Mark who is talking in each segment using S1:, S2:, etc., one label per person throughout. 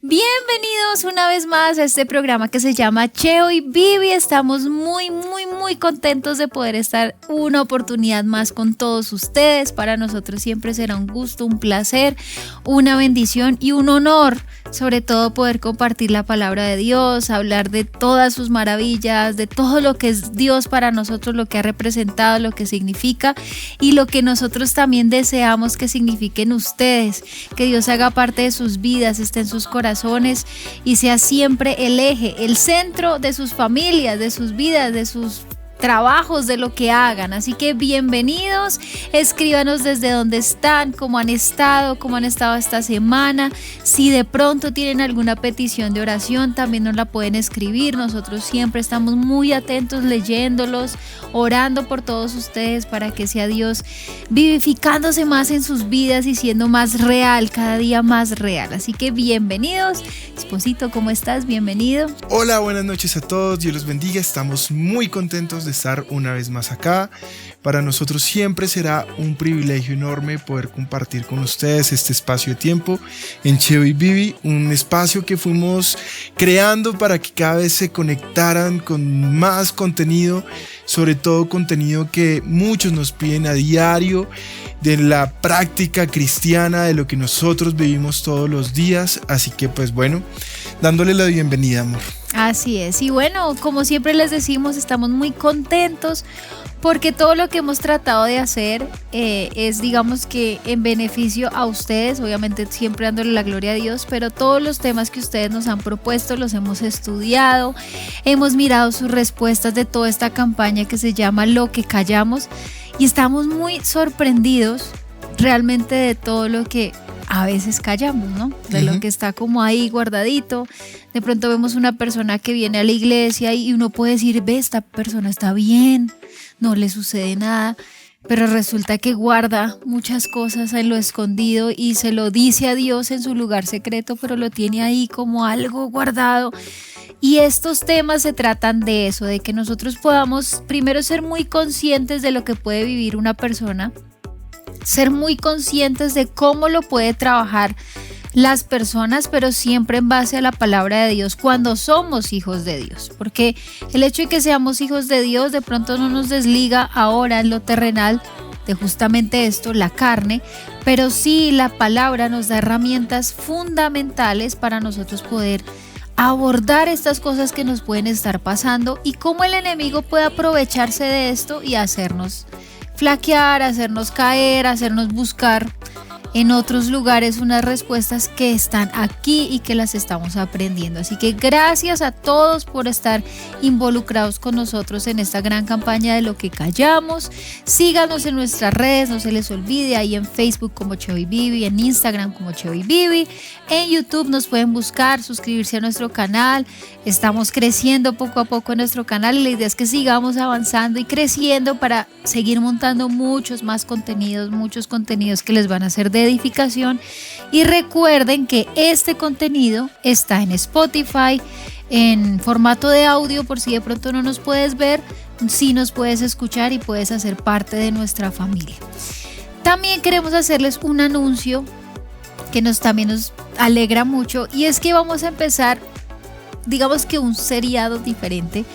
S1: Bienvenidos una vez más a este programa que se llama Cheo y Vivi. Estamos muy contentos de poder estar una oportunidad más con todos ustedes. Para nosotros siempre será un gusto, un placer, una bendición y un honor, sobre todo poder compartir la palabra de Dios, hablar de todas sus maravillas, de todo lo que es Dios para nosotros, lo que ha representado, lo que significa y lo que nosotros también deseamos que signifiquen ustedes, que Dios haga parte de sus vidas, esté en sus corazones y sea siempre el eje, el centro de sus familias, de sus vidas, de sus trabajos, de lo que hagan. Así que bienvenidos, escríbanos desde donde están, cómo han estado esta semana. Si de pronto tienen alguna petición de oración, también nos la pueden escribir. Nosotros siempre estamos muy atentos leyéndolos, orando por todos ustedes para que sea Dios vivificándose más en sus vidas y siendo más real, cada día más real. Así que bienvenidos. Esposito, ¿cómo estás? Bienvenido.
S2: Hola, buenas noches a todos, Dios los bendiga. Estamos muy contentos de estar una vez más acá. Para nosotros siempre será un privilegio enorme poder compartir con ustedes este espacio de tiempo en Cheo y Vivi, un espacio que fuimos creando para que cada vez se conectaran con más contenido, sobre todo contenido que muchos nos piden a diario, de la práctica cristiana, de lo que nosotros vivimos todos los días. Así que pues bueno, dándole la bienvenida, amor.
S1: Así es, y bueno, como siempre les decimos, estamos muy contentos porque todo lo que hemos tratado de hacer es, digamos que en beneficio a ustedes, obviamente siempre dándole la gloria a Dios, pero todos los temas que ustedes nos han propuesto los hemos estudiado, hemos mirado sus respuestas de toda esta campaña que se llama Lo que callamos y estamos muy sorprendidos realmente de todo lo que a veces callamos, ¿no? De lo que está como ahí guardadito. De pronto vemos una persona que viene a la iglesia y uno puede decir, ve, esta persona está bien, no le sucede nada, pero resulta que guarda muchas cosas en lo escondido y se lo dice a Dios en su lugar secreto, pero lo tiene ahí como algo guardado. Y estos temas se tratan de eso, de que nosotros podamos primero ser muy conscientes de lo que puede vivir una persona, ser muy conscientes de cómo lo puede trabajar las personas, pero siempre en base a la palabra de Dios cuando somos hijos de Dios, porque el hecho de que seamos hijos de Dios de pronto no nos desliga ahora en lo terrenal de justamente esto, la carne, pero sí la palabra nos da herramientas fundamentales para nosotros poder abordar estas cosas que nos pueden estar pasando y cómo el enemigo puede aprovecharse de esto y hacernos flaquear, hacernos caer, hacernos buscar en otros lugares unas respuestas que están aquí y que las estamos aprendiendo. Así que gracias a todos por estar involucrados con nosotros en esta gran campaña de Lo que callamos. Síganos en nuestras redes, no se les olvide, ahí en Facebook como Cheo y Vivi, en Instagram como Cheo y Vivi, en YouTube nos pueden buscar, suscribirse a nuestro canal. Estamos creciendo poco a poco en nuestro canal y la idea es que sigamos avanzando y creciendo para seguir montando muchos contenidos que les van a hacer de edificación. Y recuerden que este contenido está en Spotify en formato de audio, por si de pronto no nos puedes ver, sí nos puedes escuchar y puedes hacer parte de nuestra familia. También queremos hacerles un anuncio que también nos alegra mucho, y es que vamos a empezar, digamos que un seriado diferente,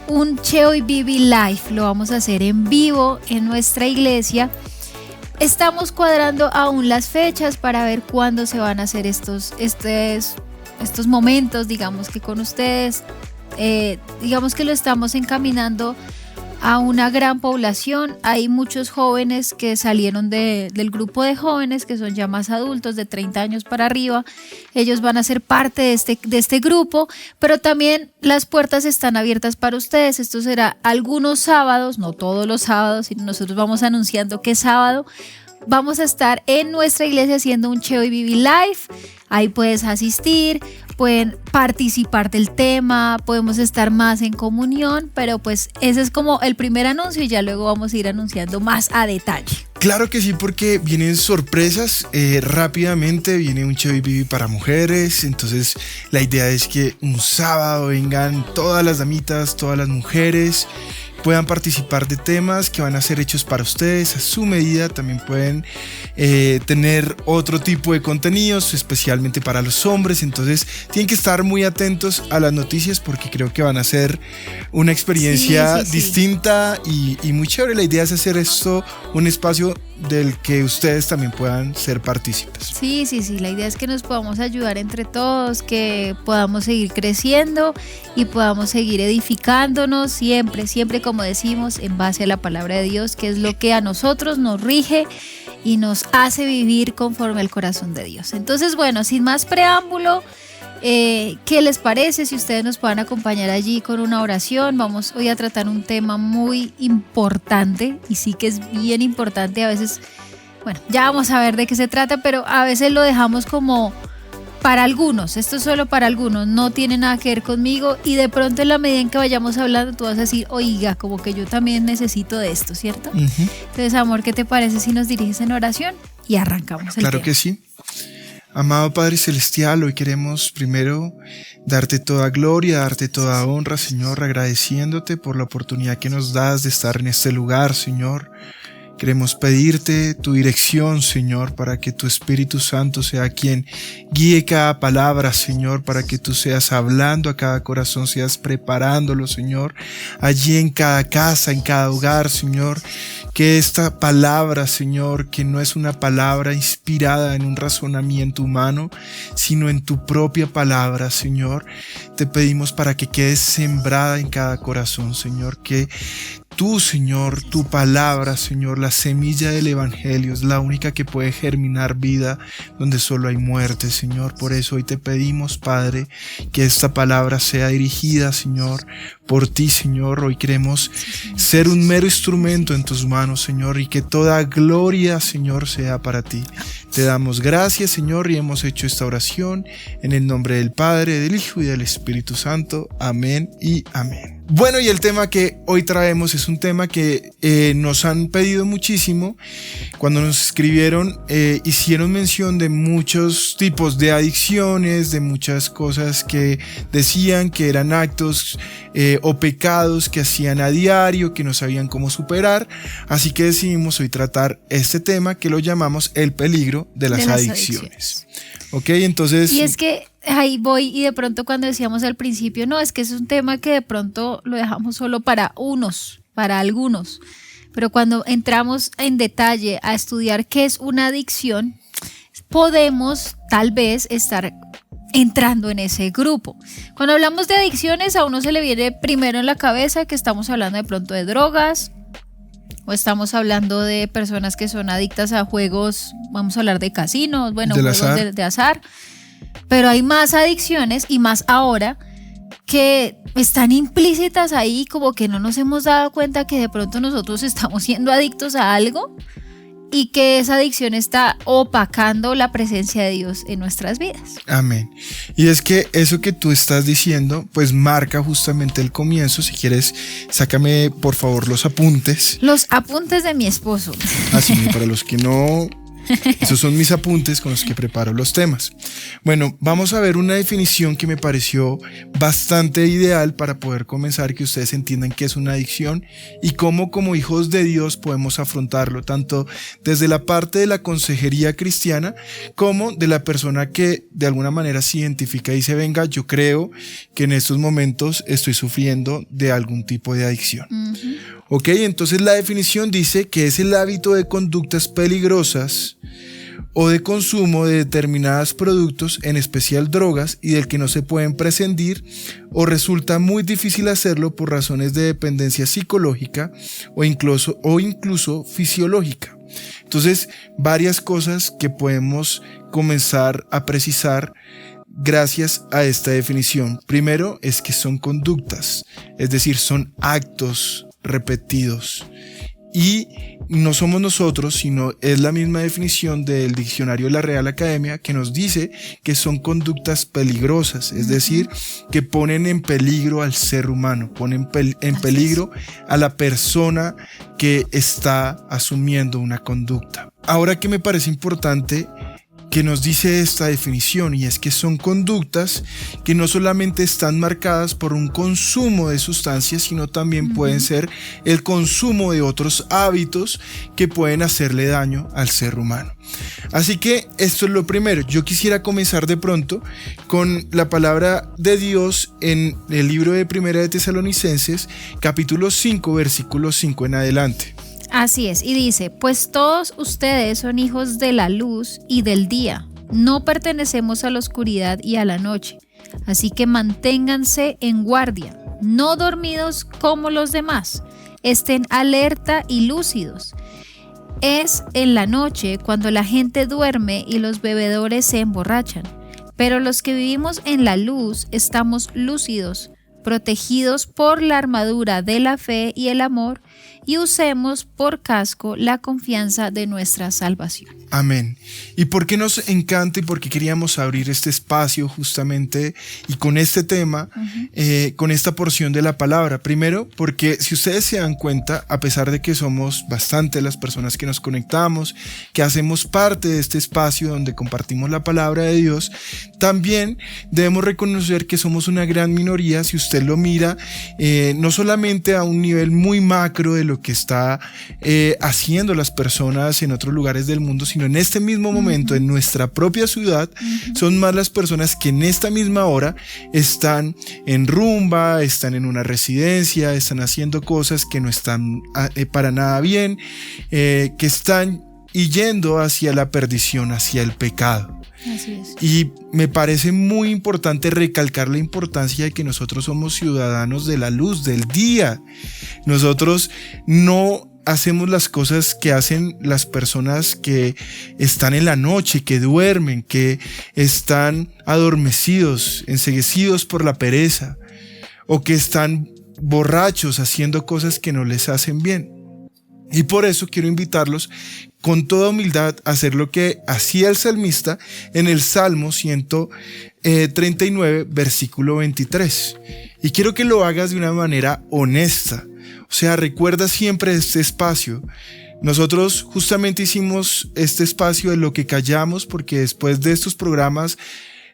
S1: un Cheo y Vivi Live. Lo vamos a hacer en vivo en nuestra iglesia. Estamos cuadrando aún las fechas para ver cuándo se van a hacer estos momentos, digamos que con ustedes. Digamos que lo estamos encaminando a una gran población. Hay muchos jóvenes que salieron del grupo de jóvenes que son ya más adultos, de 30 años para arriba. Ellos van a ser parte de este grupo, pero también las puertas están abiertas para ustedes. Esto será algunos sábados, no todos los sábados, sino nosotros vamos anunciando qué sábado vamos a estar en nuestra iglesia haciendo un Cheo y Vivi Live. Ahí puedes asistir, pueden participar del tema, podemos estar más en comunión, pero pues ese es como el primer anuncio y ya luego vamos a ir anunciando más a detalle.
S2: Claro que sí, porque vienen sorpresas. Rápidamente viene un Cheo y Vivi para mujeres. Entonces la idea es que un sábado vengan todas las damitas, todas las mujeres, puedan participar de temas que van a ser hechos para ustedes a su medida. También pueden tener otro tipo de contenidos, especialmente para los hombres. Entonces tienen que estar muy atentos a las noticias porque creo que van a ser una experiencia distinta y muy chévere. La idea es hacer esto un espacio del que ustedes también puedan ser partícipes.
S1: Sí, la idea es que nos podamos ayudar entre todos, que podamos seguir creciendo y podamos seguir edificándonos siempre como decimos, en base a la palabra de Dios, que es lo que a nosotros nos rige y nos hace vivir conforme al corazón de Dios. Entonces, bueno, sin más preámbulo, ¿qué les parece si ustedes nos puedan acompañar allí con una oración? Vamos hoy a tratar un tema muy importante, y sí que es bien importante. A veces, bueno, ya vamos a ver de qué se trata, pero a veces lo dejamos como para algunos. Esto es solo para algunos, no tiene nada que ver conmigo, y de pronto en la medida en que vayamos hablando tú vas a decir, oiga, como que yo también necesito de esto, ¿cierto? Entonces, amor, ¿qué te parece si nos diriges en oración y arrancamos el
S2: Claro
S1: tema?
S2: que sí. Amado Padre Celestial, hoy queremos primero darte toda gloria, darte toda honra, Señor, agradeciéndote por la oportunidad que nos das de estar en este lugar, Señor. Queremos pedirte tu dirección, Señor, para que tu Espíritu Santo sea quien guíe cada palabra, Señor, para que tú seas hablando a cada corazón, seas preparándolo, Señor, allí en cada casa, en cada hogar, Señor. Que esta palabra, Señor, que no es una palabra inspirada en un razonamiento humano, sino en tu propia palabra, Señor, te pedimos para que quede sembrada en cada corazón, Señor, que tú, Señor, tu palabra, Señor, la semilla del Evangelio es la única que puede germinar vida donde solo hay muerte, Señor. Por eso hoy te pedimos, Padre, que esta palabra sea dirigida, Señor, por ti, Señor. Hoy queremos ser un mero instrumento en tus manos, Señor, y que toda gloria, Señor, sea para ti. Te damos gracias, Señor, y hemos hecho esta oración en el nombre del Padre, del Hijo y del Espíritu Santo. Amén y amén. Bueno, y el tema que hoy traemos es un tema que nos han pedido muchísimo. Cuando nos escribieron, hicieron mención de muchos tipos de adicciones, de muchas cosas que decían que eran actos o pecados que hacían a diario, que no sabían cómo superar. Así que decidimos hoy tratar este tema que lo llamamos el peligro de las adicciones. Ok, entonces...
S1: Y es que ahí voy, y de pronto cuando decíamos al principio, no, es que es un tema que de pronto lo dejamos solo para unos, para algunos, pero cuando entramos en detalle a estudiar qué es una adicción, podemos tal vez estar entrando en ese grupo. Cuando hablamos de adicciones, a uno se le viene primero en la cabeza que estamos hablando de pronto de drogas, o estamos hablando de personas que son adictas a juegos, vamos a hablar de casinos, bueno, juegos de azar. Pero hay más adicciones, y más ahora, que están implícitas ahí, como que no nos hemos dado cuenta que de pronto nosotros estamos siendo adictos a algo y que esa adicción está opacando la presencia de Dios en nuestras vidas.
S2: Amén. Y es que eso que tú estás diciendo, pues marca justamente el comienzo. Si quieres, sácame por favor los apuntes.
S1: Los apuntes de mi esposo.
S2: Así, para los que no... Esos son mis apuntes con los que preparo los temas. Bueno, vamos a ver una definición que me pareció bastante ideal para poder comenzar, que ustedes entiendan qué es una adicción y cómo como hijos de Dios podemos afrontarlo, tanto desde la parte de la consejería cristiana como de la persona que de alguna manera se identifica y dice, venga, yo creo que en estos momentos estoy sufriendo de algún tipo de adicción. Ok, entonces la definición dice que es el hábito de conductas peligrosas o de consumo de determinados productos, en especial drogas, y del que no se pueden prescindir o resulta muy difícil hacerlo por razones de dependencia psicológica o incluso fisiológica. Entonces, varias cosas que podemos comenzar a precisar gracias a esta definición. Primero es que son conductas, es decir, son actos repetidos. Y no somos nosotros, sino es la misma definición del diccionario de la Real Academia, que nos dice que son conductas peligrosas, es decir, que ponen en peligro al ser humano, ponen en peligro a la persona que está asumiendo una conducta. Ahora, que me parece importante que nos dice esta definición, y es que son conductas que no solamente están marcadas por un consumo de sustancias, sino también pueden ser el consumo de otros hábitos que pueden hacerle daño al ser humano. Así que esto es lo primero. Yo quisiera comenzar de pronto con la palabra de Dios en el libro de Primera de Tesalonicenses, capítulo 5, versículo 5 en adelante.
S1: Así es, y dice, pues todos ustedes son hijos de la luz y del día, no pertenecemos a la oscuridad y a la noche, así que manténganse en guardia, no dormidos como los demás, estén alerta y lúcidos. Es en la noche cuando la gente duerme y los bebedores se emborrachan, pero los que vivimos en la luz estamos lúcidos, protegidos por la armadura de la fe y el amor, y usemos por casco la confianza de nuestra salvación.
S2: Amén. ¿Y por qué nos encanta y por qué queríamos abrir este espacio justamente y con este tema, con esta porción de la palabra? Primero, porque si ustedes se dan cuenta, a pesar de que somos bastante las personas que nos conectamos, que hacemos parte de este espacio donde compartimos la palabra de Dios, también debemos reconocer que somos una gran minoría. Si usted lo mira, no solamente a un nivel muy macro de lo que está haciendo las personas en otros lugares del mundo, sino en este mismo momento, en nuestra propia ciudad, son más las personas que en esta misma hora están en rumba, están en una residencia, están haciendo cosas que no están para nada bien, que están yendo hacia la perdición, hacia el pecado.
S1: Así es.
S2: Y me parece muy importante recalcar la importancia de que nosotros somos ciudadanos de la luz, del día. Nosotros no hacemos las cosas que hacen las personas que están en la noche, que duermen, que están adormecidos, enceguecidos por la pereza, o que están borrachos haciendo cosas que no les hacen bien. Y por eso quiero invitarlos con toda humildad a hacer lo que hacía el salmista en el Salmo 139, versículo 23. Y quiero que lo hagas de una manera honesta. O sea, recuerda siempre este espacio. Nosotros justamente hicimos este espacio de lo que callamos, porque después de estos programas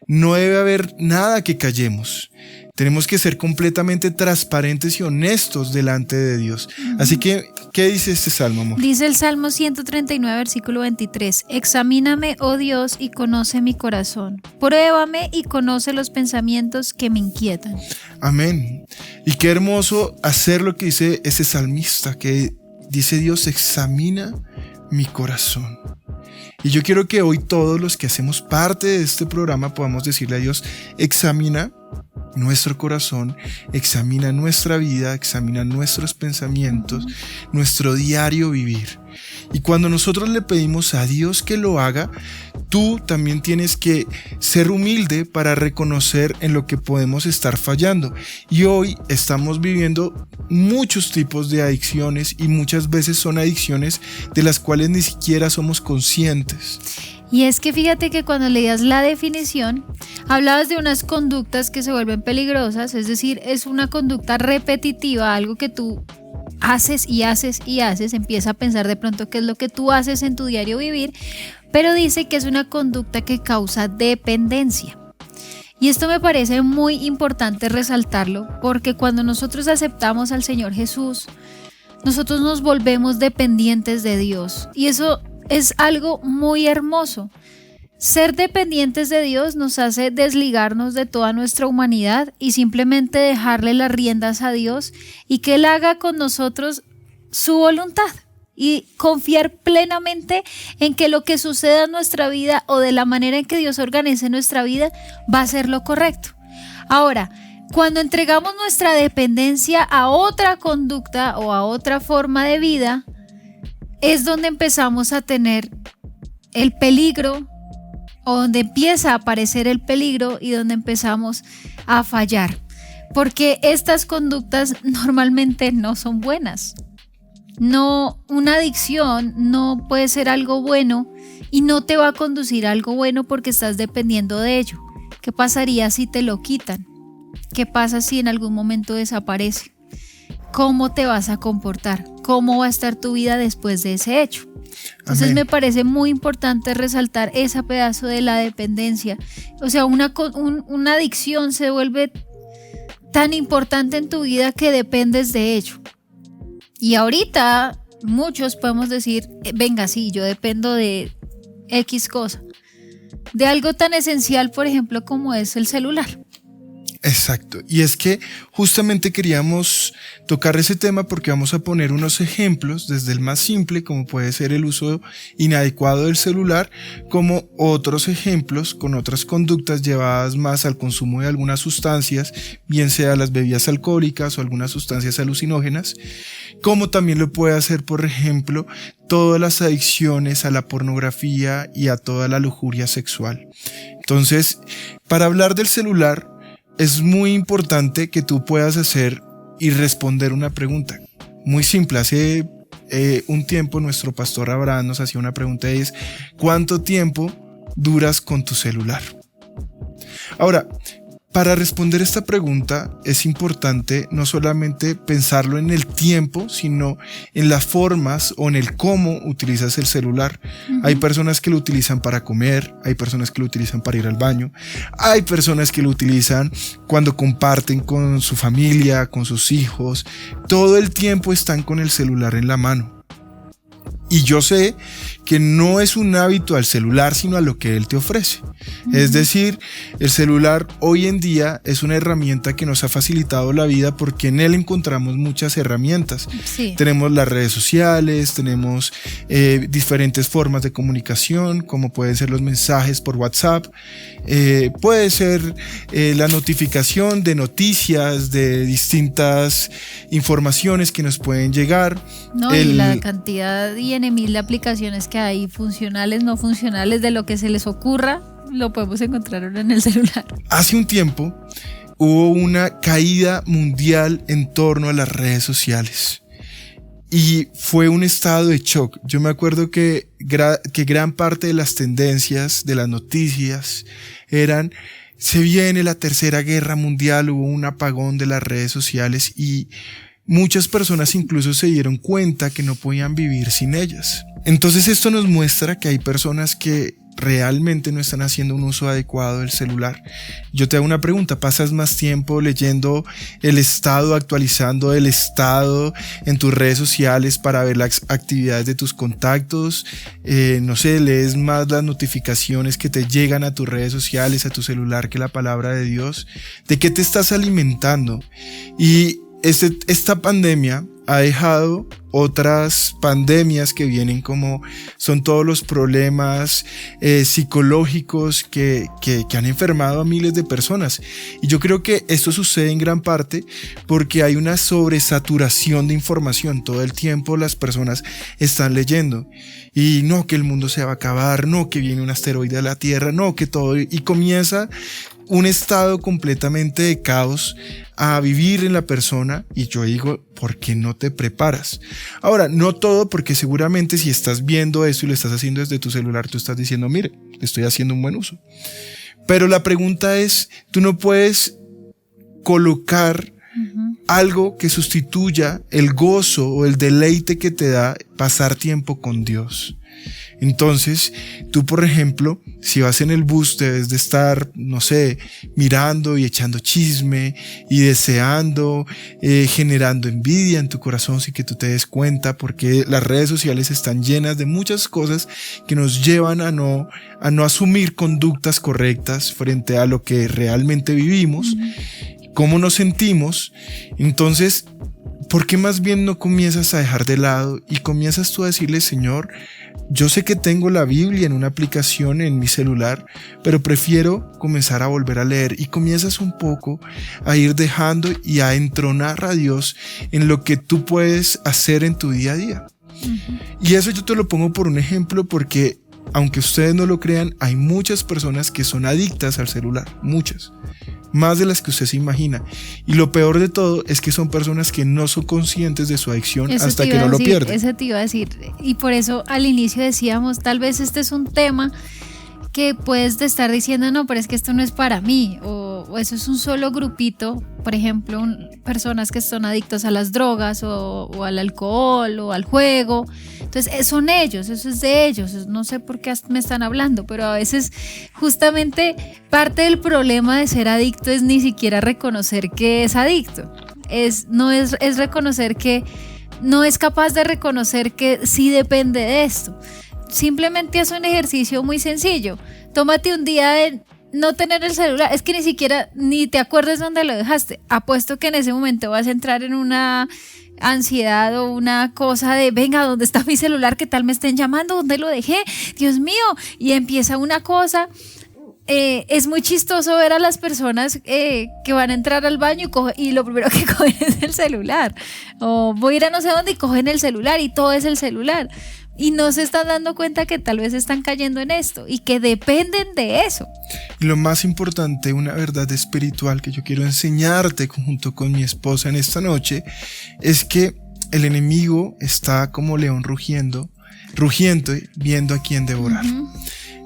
S2: no debe haber nada que callemos. Tenemos que ser completamente transparentes y honestos delante de Dios. Así que, ¿qué dice este salmo, amor?
S1: Dice el Salmo 139, versículo 23. Examíname, oh Dios, y conoce mi corazón. Pruébame y conoce los pensamientos que me inquietan.
S2: Amén. Y qué hermoso hacer lo que dice ese salmista, que dice Dios, examina mi corazón. Y yo quiero que hoy todos los que hacemos parte de este programa podamos decirle a Dios, examina nuestro corazón, examina nuestra vida, examina nuestros pensamientos, nuestro diario vivir. Y cuando nosotros le pedimos a Dios que lo haga, tú también tienes que ser humilde para reconocer en lo que podemos estar fallando. Y hoy estamos viviendo muchos tipos de adicciones y muchas veces son adicciones de las cuales ni siquiera somos conscientes.
S1: Y es que fíjate que cuando leías la definición, hablabas de unas conductas que se vuelven peligrosas, es decir, es una conducta repetitiva, algo que tú haces y haces y haces, empieza a pensar de pronto qué es lo que tú haces en tu diario vivir, pero dice que es una conducta que causa dependencia. Y esto me parece muy importante resaltarlo, porque cuando nosotros aceptamos al Señor Jesús, nosotros nos volvemos dependientes de Dios, y eso es algo muy hermoso. Ser dependientes de Dios nos hace desligarnos de toda nuestra humanidad y simplemente dejarle las riendas a Dios y que Él haga con nosotros su voluntad y confiar plenamente en que lo que suceda en nuestra vida o de la manera en que Dios organice nuestra vida va a ser lo correcto. Ahora, cuando entregamos nuestra dependencia a otra conducta o a otra forma de vida, es donde empezamos a tener el peligro, o donde empieza a aparecer el peligro y donde empezamos a fallar. Porque estas conductas normalmente no son buenas. No, una adicción no puede ser algo bueno y no te va a conducir a algo bueno porque estás dependiendo de ello. ¿Qué pasaría si te lo quitan? ¿Qué pasa si en algún momento desaparece? ¿Cómo te vas a comportar? ¿Cómo va a estar tu vida después de ese hecho? Entonces
S2: Amén.
S1: me parece muy importante resaltar ese pedazo de la dependencia. O sea, una adicción se vuelve tan importante en tu vida que dependes de ello. Y ahorita muchos podemos decir, venga, sí, yo dependo de X cosa. De algo tan esencial, por ejemplo, como es el celular.
S2: Exacto, y es que justamente queríamos tocar ese tema porque vamos a poner unos ejemplos, desde el más simple, como puede ser el uso inadecuado del celular, como otros ejemplos con otras conductas llevadas más al consumo de algunas sustancias, bien sea las bebidas alcohólicas o algunas sustancias alucinógenas, como también lo puede hacer, por ejemplo, todas las adicciones a la pornografía y a toda la lujuria sexual. Entonces, para hablar del celular, es muy importante que tú puedas hacer y responder una pregunta. Muy simple, hace un tiempo nuestro pastor Abraham nos hacía una pregunta y es: ¿cuánto tiempo duras con tu celular? Ahora, para responder esta pregunta es importante no solamente pensarlo en el tiempo, sino en las formas o en el cómo utilizas el celular. Uh-huh. Hay personas que lo utilizan para comer, hay personas que lo utilizan para ir al baño, hay personas que lo utilizan cuando comparten con su familia, con sus hijos. Todo el tiempo están con el celular en la mano. Y yo sé que no es un hábito al celular, sino a lo que él te ofrece. Es decir, el celular hoy en día es una herramienta que nos ha facilitado la vida porque en él encontramos muchas herramientas. Sí. Tenemos las redes sociales, tenemos diferentes formas de comunicación, como pueden ser los mensajes por WhatsApp, puede ser la notificación de noticias, de distintas informaciones que nos pueden llegar.
S1: No, y la cantidad y en mil aplicaciones que hay, funcionales, no funcionales, de lo que se les ocurra, lo podemos encontrar en el celular.
S2: Hace un tiempo hubo una caída mundial en torno a las redes sociales y fue un estado de shock. Yo me acuerdo que gran parte de las tendencias de las noticias eran: se viene la tercera guerra mundial, hubo un apagón de las redes sociales y muchas personas incluso se dieron cuenta que no podían vivir sin ellas. Entonces esto nos muestra que hay personas que realmente no están haciendo un uso adecuado del celular. Yo te hago una pregunta: ¿pasas más tiempo leyendo el estado, actualizando el estado en tus redes sociales para ver las actividades de tus contactos? No sé, lees más las notificaciones que te llegan a tus redes sociales, a tu celular, que la palabra de Dios. ¿De qué te estás alimentando? Y esta pandemia ha dejado otras pandemias que vienen, como son todos los problemas psicológicos que han enfermado a miles de personas. Y yo creo que esto sucede en gran parte porque hay una sobresaturación de información. Todo el tiempo las personas están leyendo y no, que el mundo se va a acabar, no, que viene un asteroide a la Tierra, no, que todo, y comienza un estado completamente de caos a vivir en la persona. Y yo digo, ¿por qué no te preparas? Ahora, no todo, porque seguramente si estás viendo esto y lo estás haciendo desde tu celular, tú estás diciendo, mire, le estoy haciendo un buen uso. Pero la pregunta es, tú no puedes colocar algo que sustituya el gozo o el deleite que te da pasar tiempo con Dios. Entonces, tú, por ejemplo, si vas en el bus, debes de estar, no sé, mirando y echando chisme y deseando, generando envidia en tu corazón sin que tú te des cuenta, porque las redes sociales están llenas de muchas cosas que nos llevan a no asumir conductas correctas frente a lo que realmente vivimos, cómo nos sentimos. Entonces, ¿por qué más bien no comienzas a dejar de lado y comienzas tú a decirle, Señor, yo sé que tengo la Biblia en una aplicación en mi celular, pero prefiero comenzar a volver a leer, y comienzas un poco a ir dejando y a entronar a Dios en lo que tú puedes hacer en tu día a día? Y eso yo te lo pongo por un ejemplo porque, aunque ustedes no lo crean, hay muchas personas que son adictas al celular, muchas, más de las que usted se imagina. Y lo peor de todo es que son personas que no son conscientes de su adicción hasta que no lo pierden.
S1: Eso te iba a decir. Y por eso al inicio decíamos, tal vez este es un tema que puedes estar diciendo, no, pero es que esto no es para mí, o o eso es un solo grupito, por ejemplo, personas que son adictas a las drogas o al alcohol o al juego. Entonces son ellos, eso es de ellos, no sé por qué me están hablando, pero a veces justamente parte del problema de ser adicto es ni siquiera reconocer que es adicto, es reconocer que no es capaz de reconocer que sí depende de esto. Simplemente haz un ejercicio muy sencillo, tómate un día de no tener el celular, es que ni siquiera ni te acuerdes dónde lo dejaste, apuesto que en ese momento vas a entrar en una ansiedad o una cosa de venga, ¿dónde está mi celular? ¿Qué tal me estén llamando? ¿Dónde lo dejé? Dios mío, y empieza una cosa. Es muy chistoso ver a las personas que van a entrar al baño y lo primero que cogen es el celular, o voy a ir a no sé dónde y cogen el celular y todo es el celular. Y no se están dando cuenta que tal vez están cayendo en esto y que dependen de eso.
S2: Y lo más importante, una verdad espiritual que yo quiero enseñarte junto con mi esposa en esta noche, es que el enemigo está como león rugiendo, viendo a quién devorar.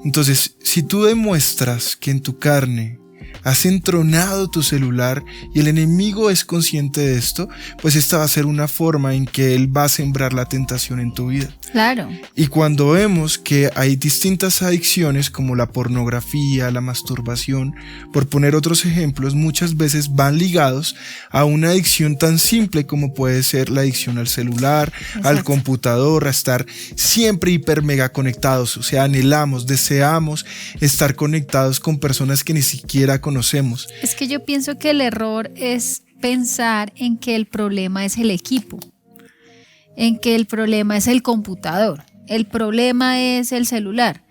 S2: Entonces, si tú demuestras que en tu carne has entronado tu celular y el enemigo es consciente de esto, pues esta va a ser una forma en que él va a sembrar la tentación en tu vida.
S1: Claro.
S2: Y cuando vemos que hay distintas adicciones como la pornografía, la masturbación, por poner otros ejemplos, muchas veces van ligados a una adicción tan simple como puede ser la adicción al celular, exacto, al computador, a estar siempre hiper mega conectados. O sea, anhelamos, deseamos estar conectados con personas que ni siquiera conocemos.
S1: Es que yo pienso que el error es pensar en que el problema es el equipo, en que el problema es el computador, el problema es el celular.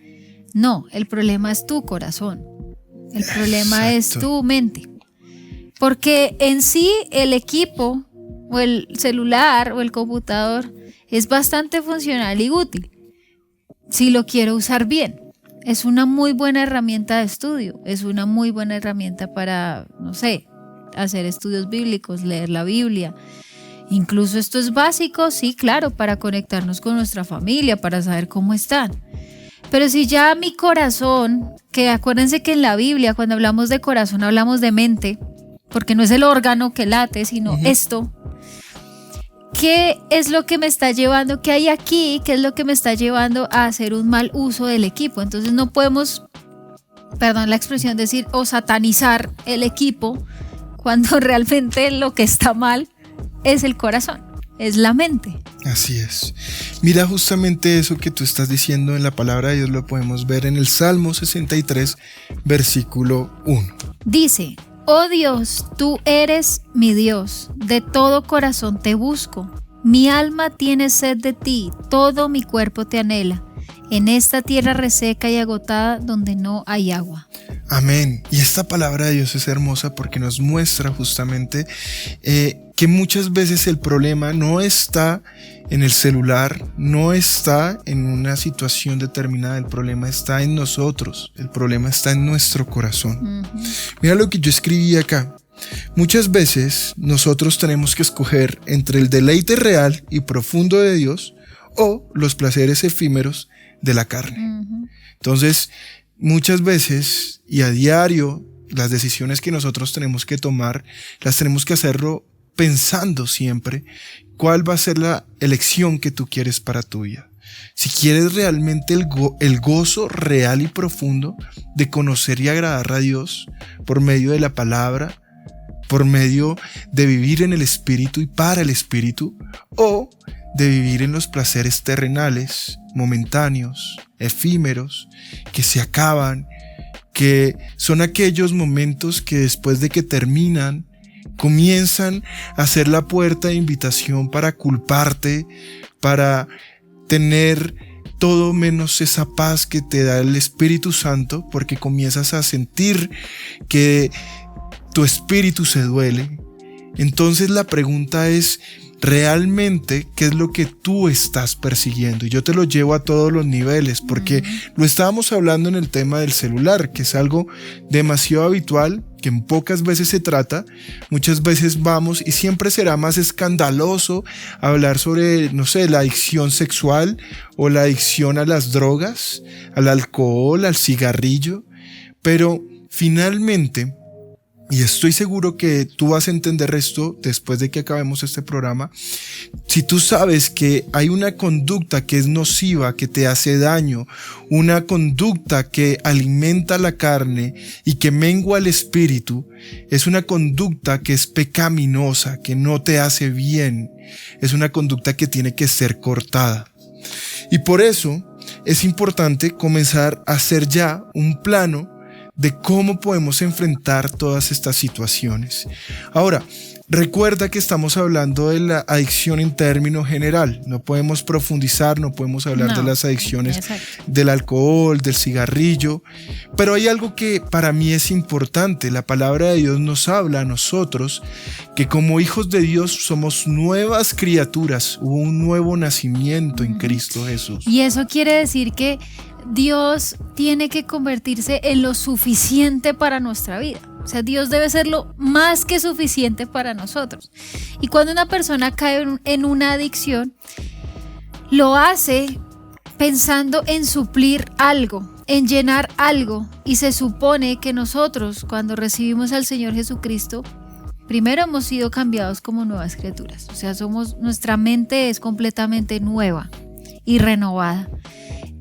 S1: No, el problema es tu corazón, el problema es tu mente. Porque en sí el equipo o el celular o el computador es bastante funcional y útil si lo quiero usar bien. Es una muy buena herramienta de estudio, es una muy buena herramienta para, no sé, hacer estudios bíblicos, leer la Biblia. Incluso esto es básico, sí, claro, para conectarnos con nuestra familia, para saber cómo están. Pero si ya mi corazón, que acuérdense que en la Biblia cuando hablamos de corazón hablamos de mente, porque no es el órgano que late, sino esto. ¿Qué es lo que me está llevando? ¿Qué hay aquí? ¿Qué es lo que me está llevando a hacer un mal uso del equipo? Entonces no podemos, perdón la expresión, decir o satanizar el equipo cuando realmente lo que está mal es el corazón, es la mente.
S2: Así es. Mira justamente eso que tú estás diciendo en la palabra de Dios, lo podemos ver en el Salmo 63, versículo 1.
S1: Dice: oh Dios, tú eres mi Dios, de todo corazón te busco. Mi alma tiene sed de ti, todo mi cuerpo te anhela, en esta tierra reseca y agotada donde no hay agua.
S2: Amén. Y esta palabra de Dios es hermosa porque nos muestra justamente que muchas veces el problema no está en el celular, no está en una situación determinada, el problema está en nosotros, el problema está en nuestro corazón. Mira lo que yo escribí acá. Muchas veces nosotros tenemos que escoger entre el deleite real y profundo de Dios o los placeres efímeros de la carne. Entonces, muchas veces y a diario, las decisiones que nosotros tenemos que tomar, las tenemos que hacerlo pensando siempre cuál va a ser la elección que tú quieres para tu vida. Si quieres realmente el gozo real y profundo de conocer y agradar a Dios por medio de la palabra, por medio de vivir en el Espíritu y para el Espíritu, o de vivir en los placeres terrenales, momentáneos, efímeros, que se acaban, que son aquellos momentos que después de que terminan, comienzan a ser la puerta de invitación para culparte, para tener todo menos esa paz que te da el Espíritu Santo, porque comienzas a sentir que tu espíritu se duele. Entonces la pregunta es, ¿realmente qué es lo que tú estás persiguiendo? Y yo te lo llevo a todos los niveles, porque lo estábamos hablando en el tema del celular, que es algo demasiado habitual, que en pocas veces se trata. Muchas veces vamos y siempre será más escandaloso hablar sobre, no sé, la adicción sexual o la adicción a las drogas, al alcohol, al cigarrillo, pero finalmente y estoy seguro que tú vas a entender esto después de que acabemos este programa. Si tú sabes que hay una conducta que es nociva, que te hace daño, una conducta que alimenta la carne y que mengua el espíritu, es una conducta que es pecaminosa, que no te hace bien, es una conducta que tiene que ser cortada. Y por eso es importante comenzar a hacer ya un plano de cómo podemos enfrentar todas estas situaciones. Ahora, recuerda que estamos hablando de la adicción en términos general. No podemos profundizar, no podemos hablar de las adicciones del alcohol, del cigarrillo. Pero hay algo que para mí es importante. La palabra de Dios nos habla a nosotros que como hijos de Dios somos nuevas criaturas. Hubo un nuevo nacimiento en Cristo Jesús.
S1: Y eso quiere decir que Dios tiene que convertirse en lo suficiente para nuestra vida. O sea, Dios debe ser lo más que suficiente para nosotros. Y cuando una persona cae en una adicción, lo hace pensando en suplir algo, en llenar algo. Y se supone que nosotros, cuando recibimos al Señor Jesucristo, primero hemos sido cambiados como nuevas criaturas. O sea, nuestra mente es completamente nueva y renovada.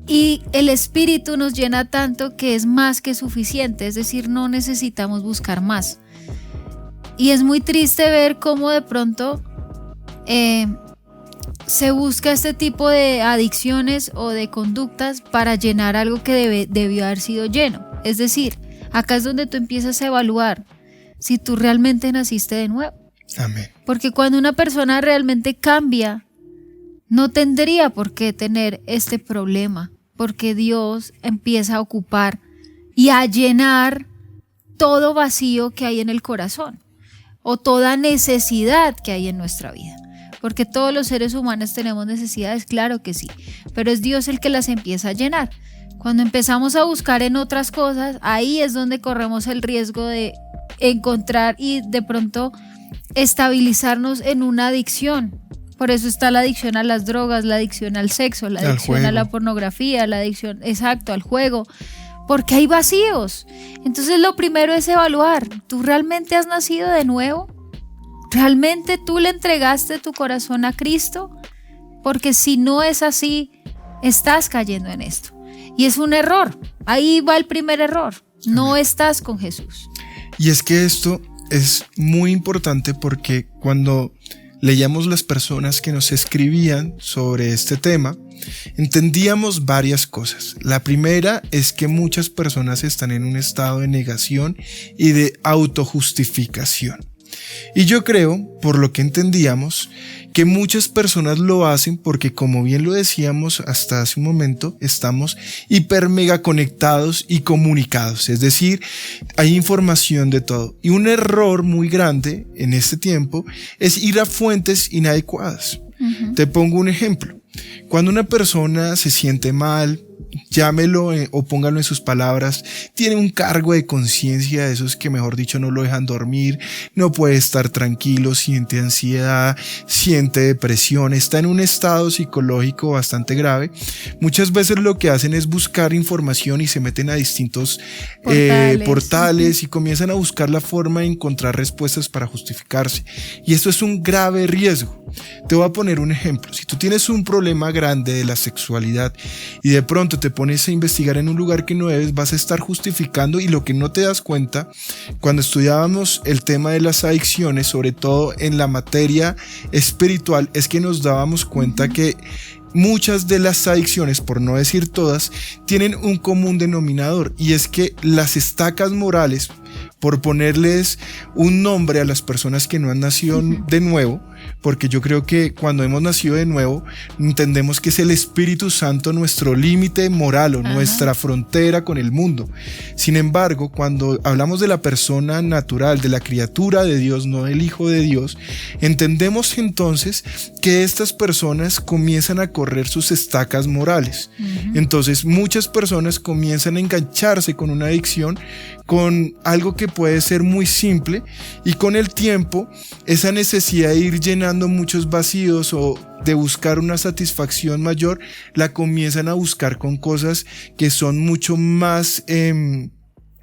S1: Y el Espíritu nos llena tanto que es más que suficiente, es decir, no necesitamos buscar más. Y es muy triste ver cómo de pronto se busca este tipo de adicciones o de conductas para llenar algo que debió haber sido lleno. Es decir, acá es donde tú empiezas a evaluar si tú realmente naciste de nuevo.
S2: Amén.
S1: Porque cuando una persona realmente cambia, no tendría por qué tener este problema, porque Dios empieza a ocupar y a llenar todo vacío que hay en el corazón o toda necesidad que hay en nuestra vida. Porque todos los seres humanos tenemos necesidades, claro que sí, pero es Dios el que las empieza a llenar. Cuando empezamos a buscar en otras cosas, ahí es donde corremos el riesgo de encontrar y de pronto estabilizarnos en una adicción. Por eso está la adicción a las drogas, la adicción al sexo, la adicción a la pornografía, la adicción, al juego, porque hay vacíos. Entonces lo primero es evaluar, ¿tú realmente has nacido de nuevo? ¿Realmente tú le entregaste tu corazón a Cristo? Porque si no es así, estás cayendo en esto. Y es un error, ahí va el primer error, no estás con Jesús.
S2: Y es que esto es muy importante porque cuando leíamos las personas que nos escribían sobre este tema, entendíamos varias cosas. La primera es que muchas personas están en un estado de negación y de autojustificación. Y yo creo, por lo que entendíamos, que muchas personas lo hacen porque, como bien lo decíamos hasta hace un momento, estamos hiper mega conectados y comunicados, es decir, hay información de todo. Y un error muy grande en este tiempo es ir a fuentes inadecuadas. Te pongo un ejemplo. Cuando una persona se siente mal, llámelo o póngalo en sus palabras, tiene un cargo de conciencia de esos que, mejor dicho, no lo dejan dormir, no puede estar tranquilo, siente ansiedad, siente depresión, está en un estado psicológico bastante grave. Muchas veces lo que hacen es buscar información y se meten a distintos portales y comienzan a buscar la forma de encontrar respuestas para justificarse. Y esto es un grave riesgo. Te voy a poner un ejemplo. Si tú tienes un problema grande de la sexualidad y de pronto te pones a investigar en un lugar que no debes, vas a estar justificando, y lo que no te das cuenta cuando estudiábamos el tema de las adicciones, sobre todo en la materia espiritual, es que nos dábamos cuenta que muchas de las adicciones, por no decir todas, tienen un común denominador, y es que las estacas morales, por ponerles un nombre a las personas que no han nacido de nuevo, porque yo creo que cuando hemos nacido de nuevo entendemos que es el Espíritu Santo nuestro límite moral o nuestra frontera con el mundo. Sin embargo, cuando hablamos de la persona natural, de la criatura de Dios, no del Hijo de Dios, entendemos entonces que estas personas comienzan a correr sus estacas morales. Entonces muchas personas comienzan a engancharse con una adicción, con algo que puede ser muy simple, y con el tiempo esa necesidad de ir llenando muchos vacíos o de buscar una satisfacción mayor la comienzan a buscar con cosas que son mucho más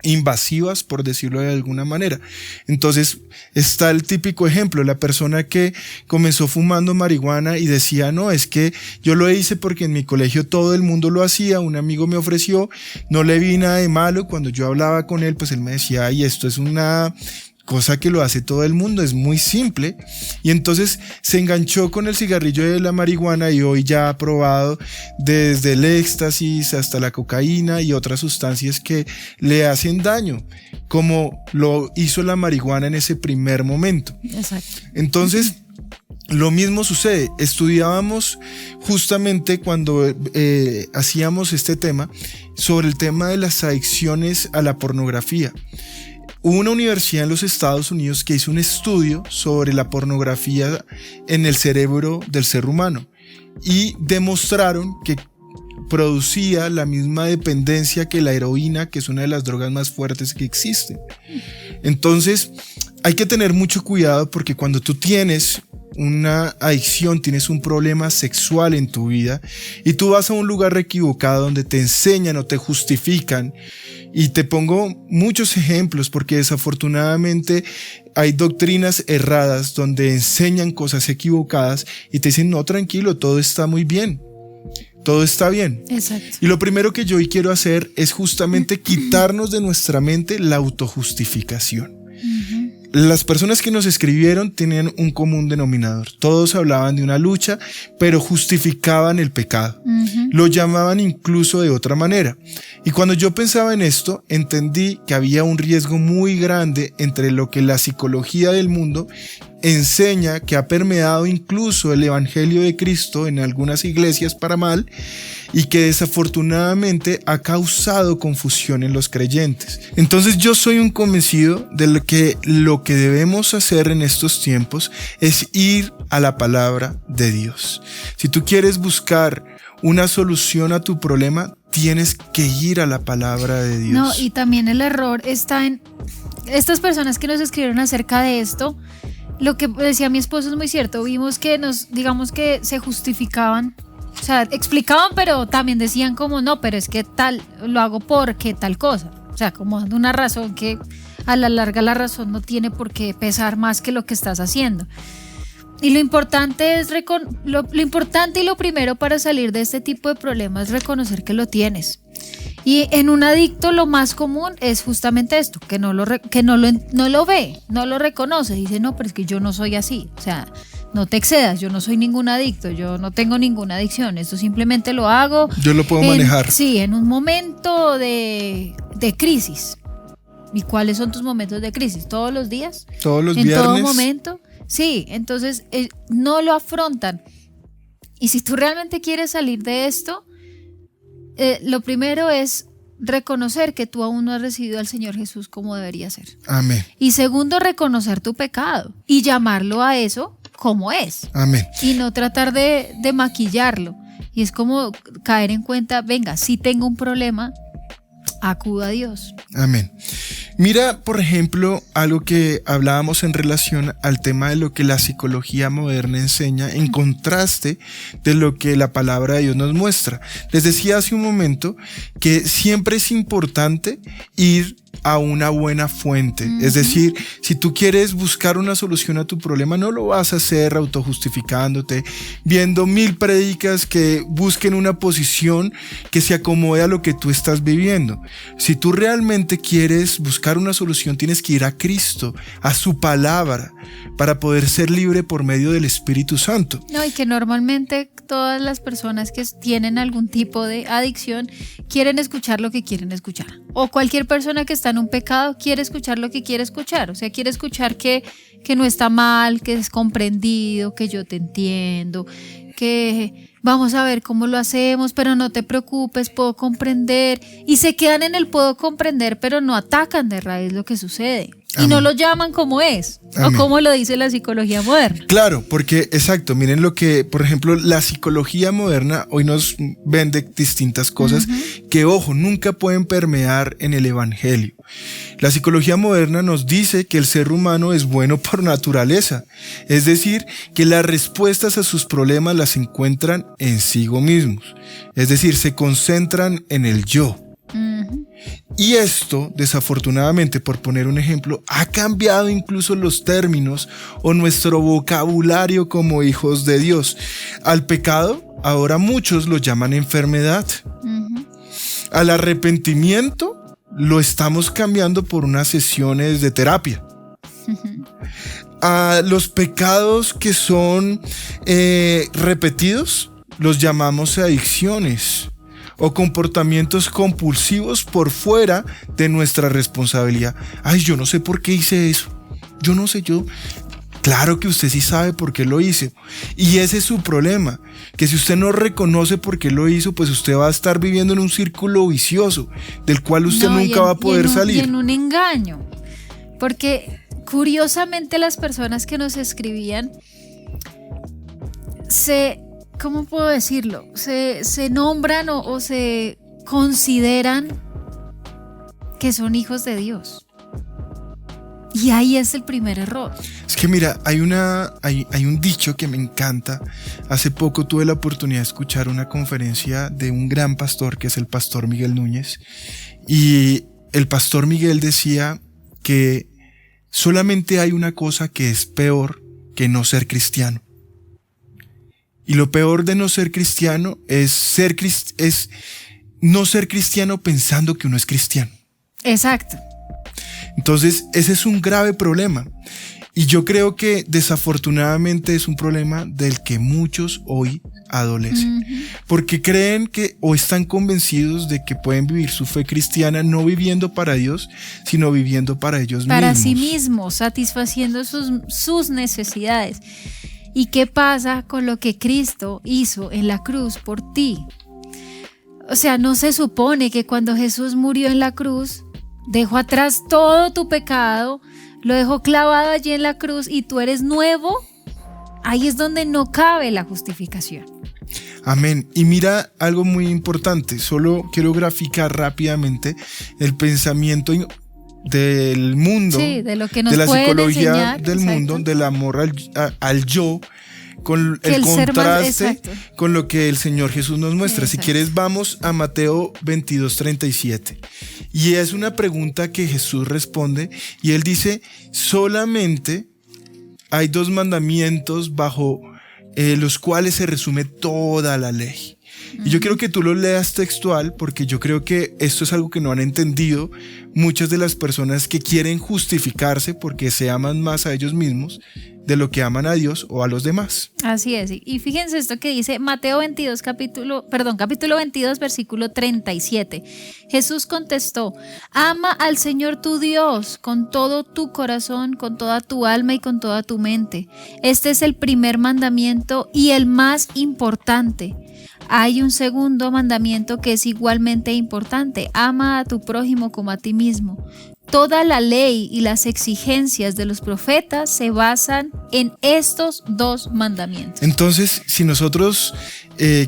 S2: invasivas, por decirlo de alguna manera. Entonces está el típico ejemplo, la persona que comenzó fumando marihuana y decía, no, es que yo lo hice porque en mi colegio todo el mundo lo hacía, un amigo me ofreció, no le vi nada de malo. Cuando yo hablaba con él, pues él me decía, ay, esto es una cosa que lo hace todo el mundo, es muy simple. Y entonces se enganchó con el cigarrillo de la marihuana y hoy ya ha probado desde el éxtasis hasta la cocaína y otras sustancias que le hacen daño, como lo hizo la marihuana en ese primer momento.
S1: Exacto.
S2: Entonces, lo mismo sucede. Estudiábamos justamente cuando hacíamos este tema sobre el tema de las adicciones a la pornografía. Hubo una universidad en los Estados Unidos que hizo un estudio sobre la pornografía en el cerebro del ser humano y demostraron que producía la misma dependencia que la heroína, que es una de las drogas más fuertes que existen. Entonces, hay que tener mucho cuidado porque cuando tú tienes una adicción, tienes un problema sexual en tu vida y tú vas a un lugar equivocado donde te enseñan o te justifican, y te pongo muchos ejemplos porque desafortunadamente hay doctrinas erradas donde enseñan cosas equivocadas y te dicen, no, tranquilo, todo está muy bien, todo está bien.
S1: Exacto.
S2: Y lo primero que yo hoy quiero hacer es justamente quitarnos de nuestra mente la autojustificación. Las personas que nos escribieron tenían un común denominador. Todos hablaban de una lucha, pero justificaban el pecado. Lo llamaban incluso de otra manera. Y cuando yo pensaba en esto, entendí que había un riesgo muy grande entre lo que la psicología del mundo enseña, que ha permeado incluso el evangelio de Cristo en algunas iglesias para mal, y que desafortunadamente ha causado confusión en los creyentes. Entonces yo soy un convencido de que lo que debemos hacer en estos tiempos es ir a la palabra de Dios. Si tú quieres buscar una solución a tu problema, tienes que ir a la palabra de Dios.
S1: No, y también el error está en estas personas que nos escribieron acerca de esto. Lo que decía mi esposo es muy cierto. Vimos que digamos que se justificaban, o sea, explicaban, pero también decían como, no, pero es que tal, lo hago porque tal cosa. O sea, como dando una razón que a la larga la razón no tiene por qué pesar más que lo que estás haciendo. Y lo importante es lo importante y lo primero para salir de este tipo de problemas es reconocer que lo tienes. Y en un adicto lo más común es justamente esto, que no lo ve, no lo reconoce, dice, no, pero es que yo no soy así, o sea, no te excedas, yo no soy ningún adicto, yo no tengo ninguna adicción, esto simplemente lo hago.
S2: Yo lo puedo manejar.
S1: Sí, en un momento de crisis. ¿Y cuáles son tus momentos de crisis? ¿Todos los días?
S2: ¿Todos los
S1: viernes? ¿En todo momento? Sí, entonces no lo afrontan. Y si tú realmente quieres salir de esto, lo primero es reconocer que tú aún no has recibido al Señor Jesús como debería ser.
S2: Amén.
S1: Y segundo, reconocer tu pecado y llamarlo a eso como es.
S2: Amén.
S1: Y no tratar de maquillarlo. Y es como caer en cuenta, venga, si tengo un problema, acuda a Dios.
S2: Amén. Mira, por ejemplo, algo que hablábamos en relación al tema de lo que la psicología moderna enseña en contraste de lo que la palabra de Dios nos muestra. Les decía hace un momento que siempre es importante ir a una buena fuente. Es decir, si tú quieres buscar una solución a tu problema, no lo vas a hacer autojustificándote, viendo 1000 prédicas que busquen una posición que se acomode a lo que tú estás viviendo. Si tú realmente quieres buscar una solución, tienes que ir a Cristo, a su palabra, para poder ser libre por medio del Espíritu Santo.
S1: No, y que normalmente todas las personas que tienen algún tipo de adicción quieren escuchar lo que quieren escuchar. O cualquier persona que está en un pecado quiere escuchar lo que quiere escuchar. O sea, quiere escuchar que no está mal, que es comprendido, que yo te entiendo, que vamos a ver cómo lo hacemos, pero no te preocupes, puedo comprender. Y se quedan en el puedo comprender, pero no atacan de raíz lo que sucede. Y no lo llaman como es. Amén. O como lo dice la psicología moderna.
S2: Claro, porque exacto, miren lo que, por ejemplo, la psicología moderna hoy nos vende distintas cosas que, ojo, nunca pueden permear en el evangelio. La psicología moderna nos dice que el ser humano es bueno por naturaleza, es decir, que las respuestas a sus problemas las encuentran en sí mismos, es decir, se concentran en el yo. Y esto, desafortunadamente, por poner un ejemplo, ha cambiado incluso los términos o nuestro vocabulario como hijos de Dios. Al pecado, ahora muchos lo llaman enfermedad. Al arrepentimiento, lo estamos cambiando por unas sesiones de terapia. A los pecados que son repetidos, los llamamos adicciones o comportamientos compulsivos por fuera de nuestra responsabilidad. Ay, yo no sé por qué hice eso. Yo no sé, Claro que usted sí sabe por qué lo hizo. Y ese es su problema, que si usted no reconoce por qué lo hizo, pues usted va a estar viviendo en un círculo vicioso del cual usted nunca va a poder salir.
S1: Y en un engaño. Porque curiosamente las personas que nos escribían ¿cómo puedo decirlo? Se nombran o se consideran que son hijos de Dios. Y ahí es el primer error.
S2: Es que mira, hay un dicho que me encanta. Hace poco tuve la oportunidad de escuchar una conferencia de un gran pastor, que es el pastor Miguel Núñez. Y el pastor Miguel decía que solamente hay una cosa que es peor que no ser cristiano. Y lo peor de no ser cristiano es no ser cristiano pensando que uno es cristiano.
S1: Exacto.
S2: Entonces, ese es un grave problema. Y yo creo que desafortunadamente es un problema del que muchos hoy adolecen. Porque creen que o están convencidos de que pueden vivir su fe cristiana no viviendo para Dios, sino viviendo para ellos mismos.
S1: Para sí mismos, satisfaciendo sus necesidades. ¿Y qué pasa con lo que Cristo hizo en la cruz por ti? O sea, no se supone que cuando Jesús murió en la cruz, dejó atrás todo tu pecado, lo dejó clavado allí en la cruz y tú eres nuevo. Ahí es donde no cabe la justificación.
S2: Amén. Y mira algo muy importante, solo quiero graficar rápidamente el pensamiento del mundo,
S1: sí, de lo que nos
S2: de la psicología
S1: enseñar,
S2: del
S1: exacto.
S2: mundo, del amor al yo, con el contraste con lo que el Señor Jesús nos muestra. Exacto. Si quieres, vamos a Mateo 22:37. Y es una pregunta que Jesús responde y él dice, solamente hay 2 mandamientos bajo los cuales se resume toda la ley. Y yo quiero que tú lo leas textual porque yo creo que esto es algo que no han entendido muchas de las personas que quieren justificarse porque se aman más a ellos mismos de lo que aman a Dios o a los demás.
S1: Así es. Y fíjense esto que dice Mateo 22, capítulo 22, versículo 37. Jesús contestó, ama al Señor tu Dios con todo tu corazón, con toda tu alma y con toda tu mente. Este es el primer mandamiento y el más importante. Hay un segundo mandamiento que es igualmente importante. Ama a tu prójimo como a ti mismo. Toda la ley y las exigencias de los profetas se basan en estos 2 mandamientos.
S2: Entonces, si nosotros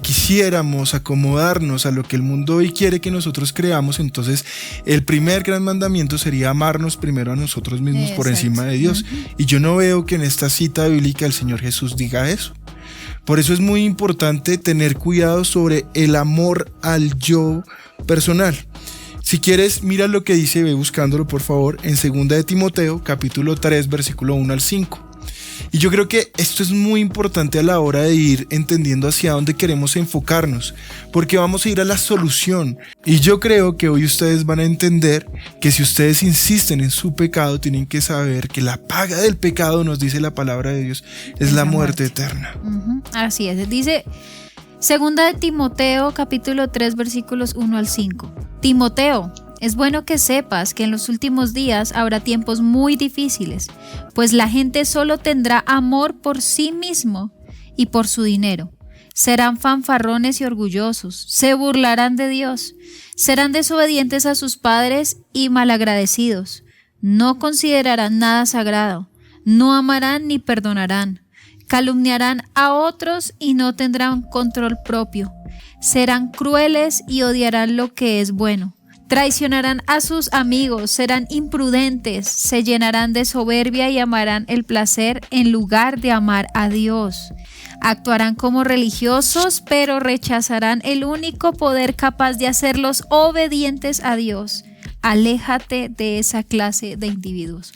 S2: quisiéramos acomodarnos a lo que el mundo hoy quiere que nosotros creamos, entonces el primer gran mandamiento sería amarnos primero a nosotros mismos. Exacto. Por encima de Dios. Y yo no veo que en esta cita bíblica el Señor Jesús diga eso. Por eso es muy importante tener cuidado sobre el amor al yo personal. Si quieres, mira lo que dice, ve buscándolo por favor, en 2 de Timoteo, capítulo 3, versículo 1 al 5. Y yo creo que esto es muy importante a la hora de ir entendiendo hacia dónde queremos enfocarnos, porque vamos a ir a la solución. Y yo creo que hoy ustedes van a entender que si ustedes insisten en su pecado, tienen que saber que la paga del pecado, nos dice la palabra de Dios, es la muerte eterna.
S1: Así es, dice 2 de Timoteo, capítulo 3, versículos 1 al 5. Timoteo, es bueno que sepas que en los últimos días habrá tiempos muy difíciles, pues la gente solo tendrá amor por sí mismo y por su dinero. Serán fanfarrones y orgullosos, se burlarán de Dios, serán desobedientes a sus padres y malagradecidos, no considerarán nada sagrado, no amarán ni perdonarán, calumniarán a otros y no tendrán control propio, serán crueles y odiarán lo que es bueno. Traicionarán a sus amigos, serán imprudentes, se llenarán de soberbia y amarán el placer en lugar de amar a Dios. Actuarán como religiosos, pero rechazarán el único poder capaz de hacerlos obedientes a Dios. Aléjate de esa clase de individuos.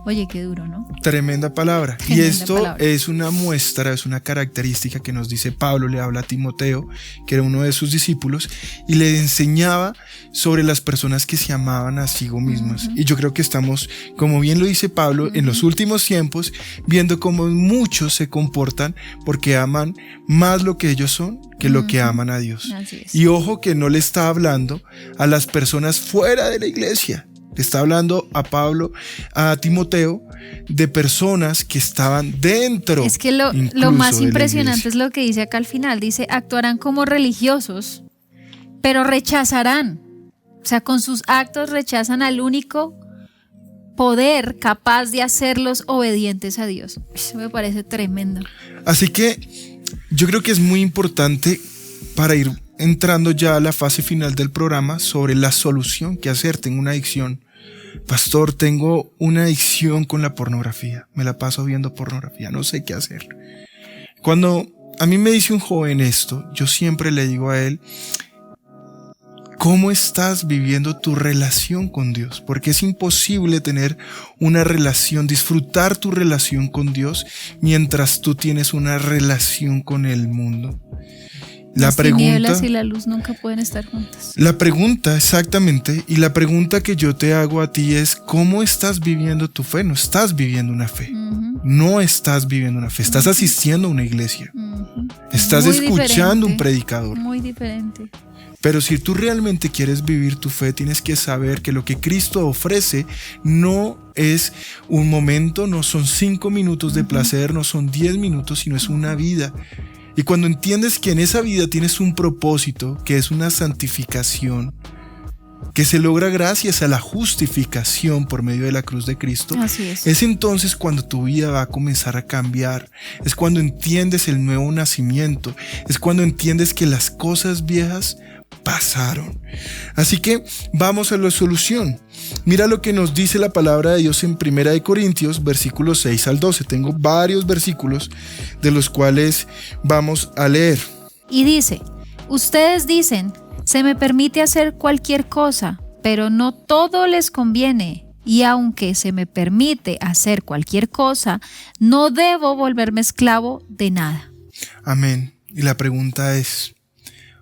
S1: Oye, qué duro, ¿no?
S2: Tremenda palabra.
S1: Tremenda
S2: y esto
S1: palabra.
S2: Es una muestra, es una característica que nos dice Pablo, le habla a Timoteo, que era uno de sus discípulos, y le enseñaba sobre las personas que se amaban a sí mismas. Y yo creo que estamos, como bien lo dice Pablo, en los últimos tiempos, viendo cómo muchos se comportan porque aman más lo que ellos son que lo que aman a Dios.
S1: Así es.
S2: Y ojo que no le está hablando a las personas fuera de la iglesia. Le está hablando a Pablo, a Timoteo, de personas que estaban dentro.
S1: Es que lo
S2: incluso
S1: más
S2: de la
S1: impresionante
S2: iglesia.
S1: es lo que dice acá al final. Dice, actuarán como religiosos, pero rechazarán. O sea, con sus actos rechazan al único poder capaz de hacerlos obedientes a Dios. Eso me parece tremendo.
S2: Así que yo creo que es muy importante para ir entrando ya a la fase final del programa sobre la solución que hacer. Tengo una adicción. Pastor, tengo una adicción con la pornografía. Me la paso viendo pornografía. No sé qué hacer. Cuando a mí me dice un joven esto, yo siempre le digo a él, ¿cómo estás viviendo tu relación con Dios? Porque es imposible tener una relación, disfrutar tu relación con Dios mientras tú tienes una relación con el mundo.
S1: Las tinieblas y la luz nunca pueden estar juntas.
S2: La pregunta, exactamente, y la pregunta que yo te hago a ti es, ¿cómo estás viviendo tu fe? No estás viviendo una fe. No estás viviendo una fe. Estás asistiendo a una iglesia. Estás
S1: Muy
S2: escuchando
S1: diferente,
S2: un predicador.
S1: Muy diferente.
S2: Pero si tú realmente quieres vivir tu fe, tienes que saber que lo que Cristo ofrece no es un momento, no son 5 minutos de placer, no son 10 minutos, sino es una vida. Y cuando entiendes que en esa vida tienes un propósito, que es una santificación, que se logra gracias a la justificación por medio de la cruz de Cristo,
S1: Así es.
S2: es entonces cuando tu vida va a comenzar a cambiar, es cuando entiendes el nuevo nacimiento, es cuando entiendes que las cosas viejas pasaron. Así que vamos a la solución. Mira lo que nos dice la palabra de Dios en 1 Corintios, versículos 6 al 12. Tengo varios versículos de los cuales vamos a leer.
S1: Y dice, ustedes dicen, se me permite hacer cualquier cosa, pero no todo les conviene. Y aunque se me permite hacer cualquier cosa, no debo volverme esclavo de nada.
S2: Amén. Y la pregunta es,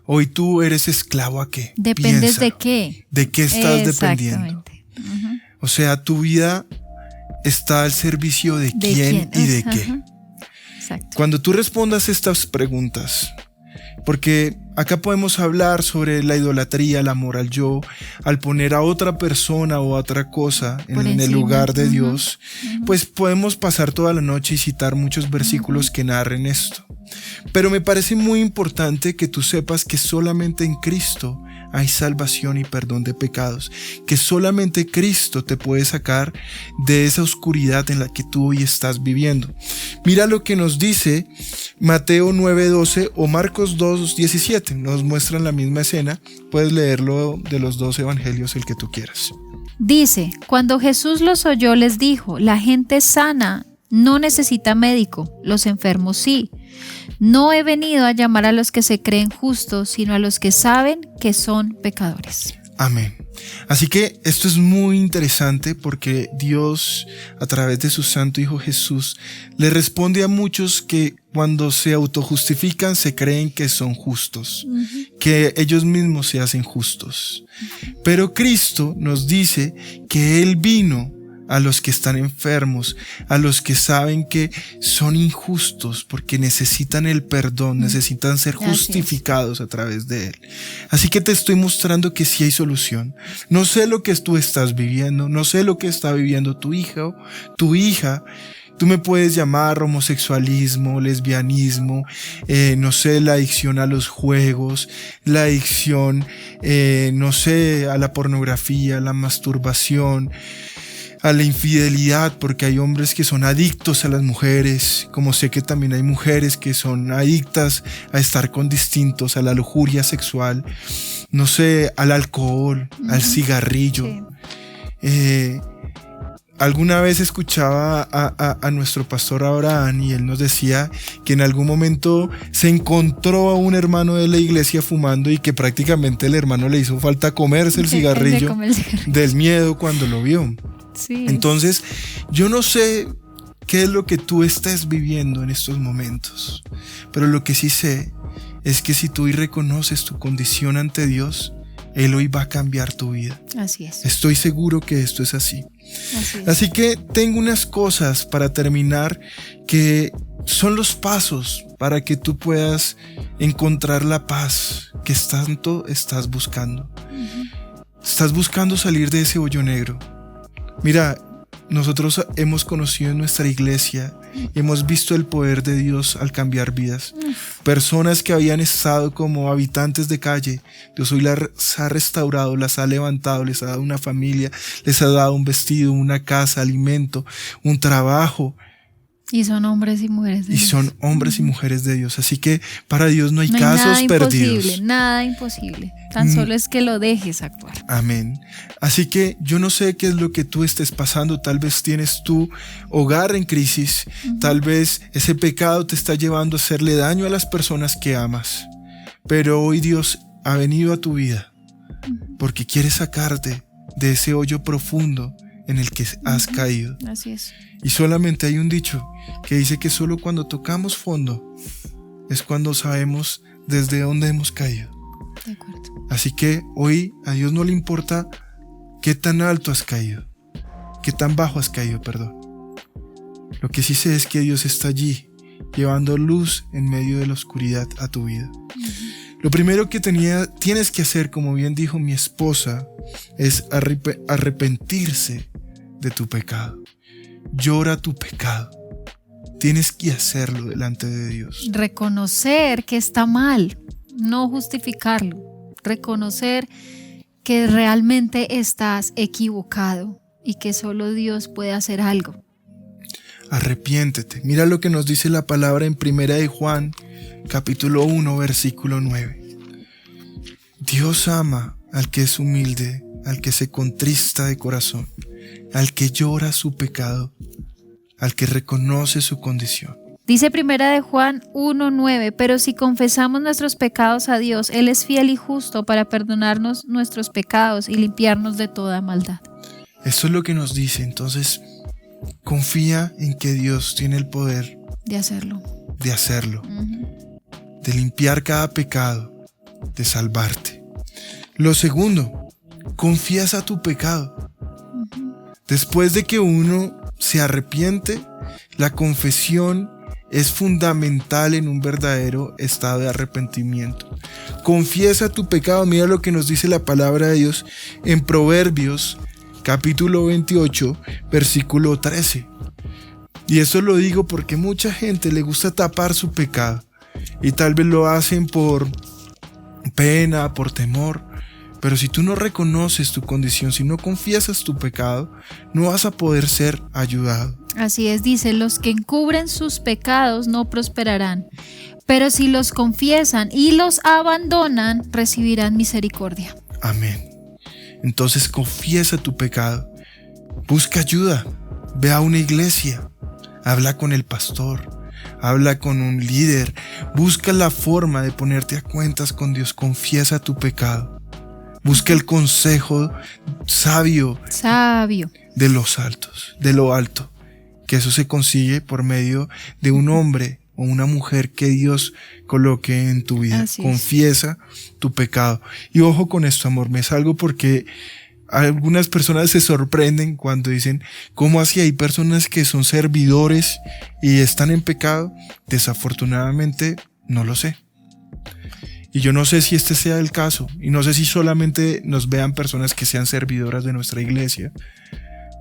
S2: ¿hoy tú eres esclavo a qué?
S1: ¿Dependes
S2: Piénsalo.
S1: de qué?
S2: ¿De qué estás dependiendo?
S1: Exactamente.
S2: O sea, tu vida está al servicio de quién y de qué.
S1: Ajá. Exacto.
S2: Cuando tú respondas estas preguntas, porque acá podemos hablar sobre la idolatría, el amor al yo, al poner a otra persona o a otra cosa
S1: Por
S2: en el
S1: encima.
S2: lugar de
S1: Ujú.
S2: Dios, pues podemos pasar toda la noche y citar muchos versículos que narren esto. Pero me parece muy importante que tú sepas que solamente en Cristo hay salvación y perdón de pecados, que solamente Cristo te puede sacar de esa oscuridad en la que tú hoy estás viviendo. Mira lo que nos dice Mateo 9:12 o Marcos 2:17, nos muestran la misma escena. Puedes leerlo de los 2 evangelios, el que tú quieras.
S1: Dice, cuando Jesús los oyó les dijo, la gente sana no necesita médico, los enfermos sí. No he venido a llamar a los que se creen justos, sino a los que saben que son pecadores.
S2: Amén. Así que esto es muy interesante porque Dios, a través de su Santo Hijo Jesús, le responde a muchos que cuando se autojustifican se creen que son justos, que ellos mismos se hacen justos. Pero Cristo nos dice que Él vino a los que están enfermos, a los que saben que son injustos porque necesitan el perdón, necesitan ser justificados a través de Él. Así que te estoy mostrando que sí hay solución. No sé lo que tú estás viviendo, no sé lo que está viviendo tu hijo, tu hija. Tú me puedes llamar homosexualismo, lesbianismo, no sé, la adicción a los juegos, la adicción, no sé, a la pornografía, la masturbación, a la infidelidad, porque hay hombres que son adictos a las mujeres, como sé que también hay mujeres que son adictas a estar con distintos, a la lujuria sexual, no sé, al alcohol, al cigarrillo, Alguna vez escuchaba a nuestro pastor Abraham y él nos decía que en algún momento se encontró a un hermano de la iglesia fumando y que prácticamente el hermano le hizo falta comerse el cigarrillo del miedo cuando lo vio.
S1: Sí.
S2: Entonces, yo no sé qué es lo que tú estés viviendo en estos momentos, pero lo que sí sé es que si tú hoy reconoces tu condición ante Dios, Él hoy va a cambiar tu vida.
S1: Así es.
S2: Estoy seguro que esto es así.
S1: Así es.
S2: Así que tengo unas cosas para terminar que son los pasos para que tú puedas encontrar la paz que tanto estás buscando. Estás buscando salir de ese hoyo negro. Mira, nosotros hemos conocido en nuestra iglesia, hemos visto el poder de Dios al cambiar vidas. Personas que habían estado como habitantes de calle, Dios hoy las ha restaurado, las ha levantado, les ha dado una familia, les ha dado un vestido, una casa, alimento, un trabajo.
S1: Y son hombres y mujeres de Dios.
S2: Y son hombres y mujeres de Dios. Así que para Dios no hay
S1: No hay
S2: casos
S1: nada
S2: perdidos.
S1: imposible, nada imposible. Tan solo es que lo dejes actuar.
S2: Amén. Así que yo no sé qué es lo que tú estés pasando. Tal vez tienes tu hogar en crisis. Tal vez ese pecado te está llevando a hacerle daño a las personas que amas. Pero hoy Dios ha venido a tu vida porque quiere sacarte de ese hoyo profundo en el que has caído.
S1: Así es.
S2: Y solamente hay un dicho que dice que solo cuando tocamos fondo es cuando sabemos desde dónde hemos caído.
S1: De acuerdo.
S2: Así que hoy a Dios no le importa qué tan alto has caído, qué tan bajo has caído, perdón. Lo que sí sé es que Dios está allí, llevando luz en medio de la oscuridad a tu vida. Lo primero que tienes que hacer, como bien dijo mi esposa, es arrepentirse de tu pecado. Llora tu pecado. Tienes que hacerlo delante de Dios.
S1: Reconocer que está mal, no justificarlo. Reconocer que realmente estás equivocado y que solo Dios puede hacer algo.
S2: Arrepiéntete. Mira lo que nos dice la palabra en 1 de Juan, capítulo 1, versículo 9. Dios ama al que es humilde, al que se contrista de corazón, al que llora su pecado, al que reconoce su condición.
S1: Dice 1 de Juan 1:9, pero si confesamos nuestros pecados a Dios, Él es fiel y justo para perdonarnos nuestros pecados y limpiarnos de toda maldad.
S2: Eso es lo que nos dice. Entonces, confía en que Dios tiene el poder
S1: De hacerlo.
S2: De limpiar cada pecado, de salvarte. Lo segundo, confiesa tu pecado. Después de que uno se arrepiente, la confesión es fundamental en un verdadero estado de arrepentimiento. Confiesa tu pecado. Mira lo que nos dice la palabra de Dios en Proverbios capítulo 28, versículo 13. Y eso lo digo porque mucha gente le gusta tapar su pecado y tal vez lo hacen por pena, por temor. Pero si tú no reconoces tu condición, si no confiesas tu pecado, no vas a poder ser ayudado.
S1: Así es, dice, los que encubren sus pecados no prosperarán, pero si los confiesan y los abandonan, recibirán misericordia.
S2: Amén. Entonces confiesa tu pecado, busca ayuda, ve a una iglesia, habla con el pastor, habla con un líder, busca la forma de ponerte a cuentas con Dios, confiesa tu pecado. Busca el consejo sabio de los altos, de lo alto, que eso se consigue por medio de un hombre o una mujer que Dios coloque en tu vida. Confiesa tu pecado. Y ojo con esto, amor, me salgo porque algunas personas se sorprenden cuando dicen, ¿cómo así hay personas que son servidores y están en pecado? Desafortunadamente, no lo sé. Y yo no sé si este sea el caso, y no sé si solamente nos vean personas que sean servidoras de nuestra iglesia,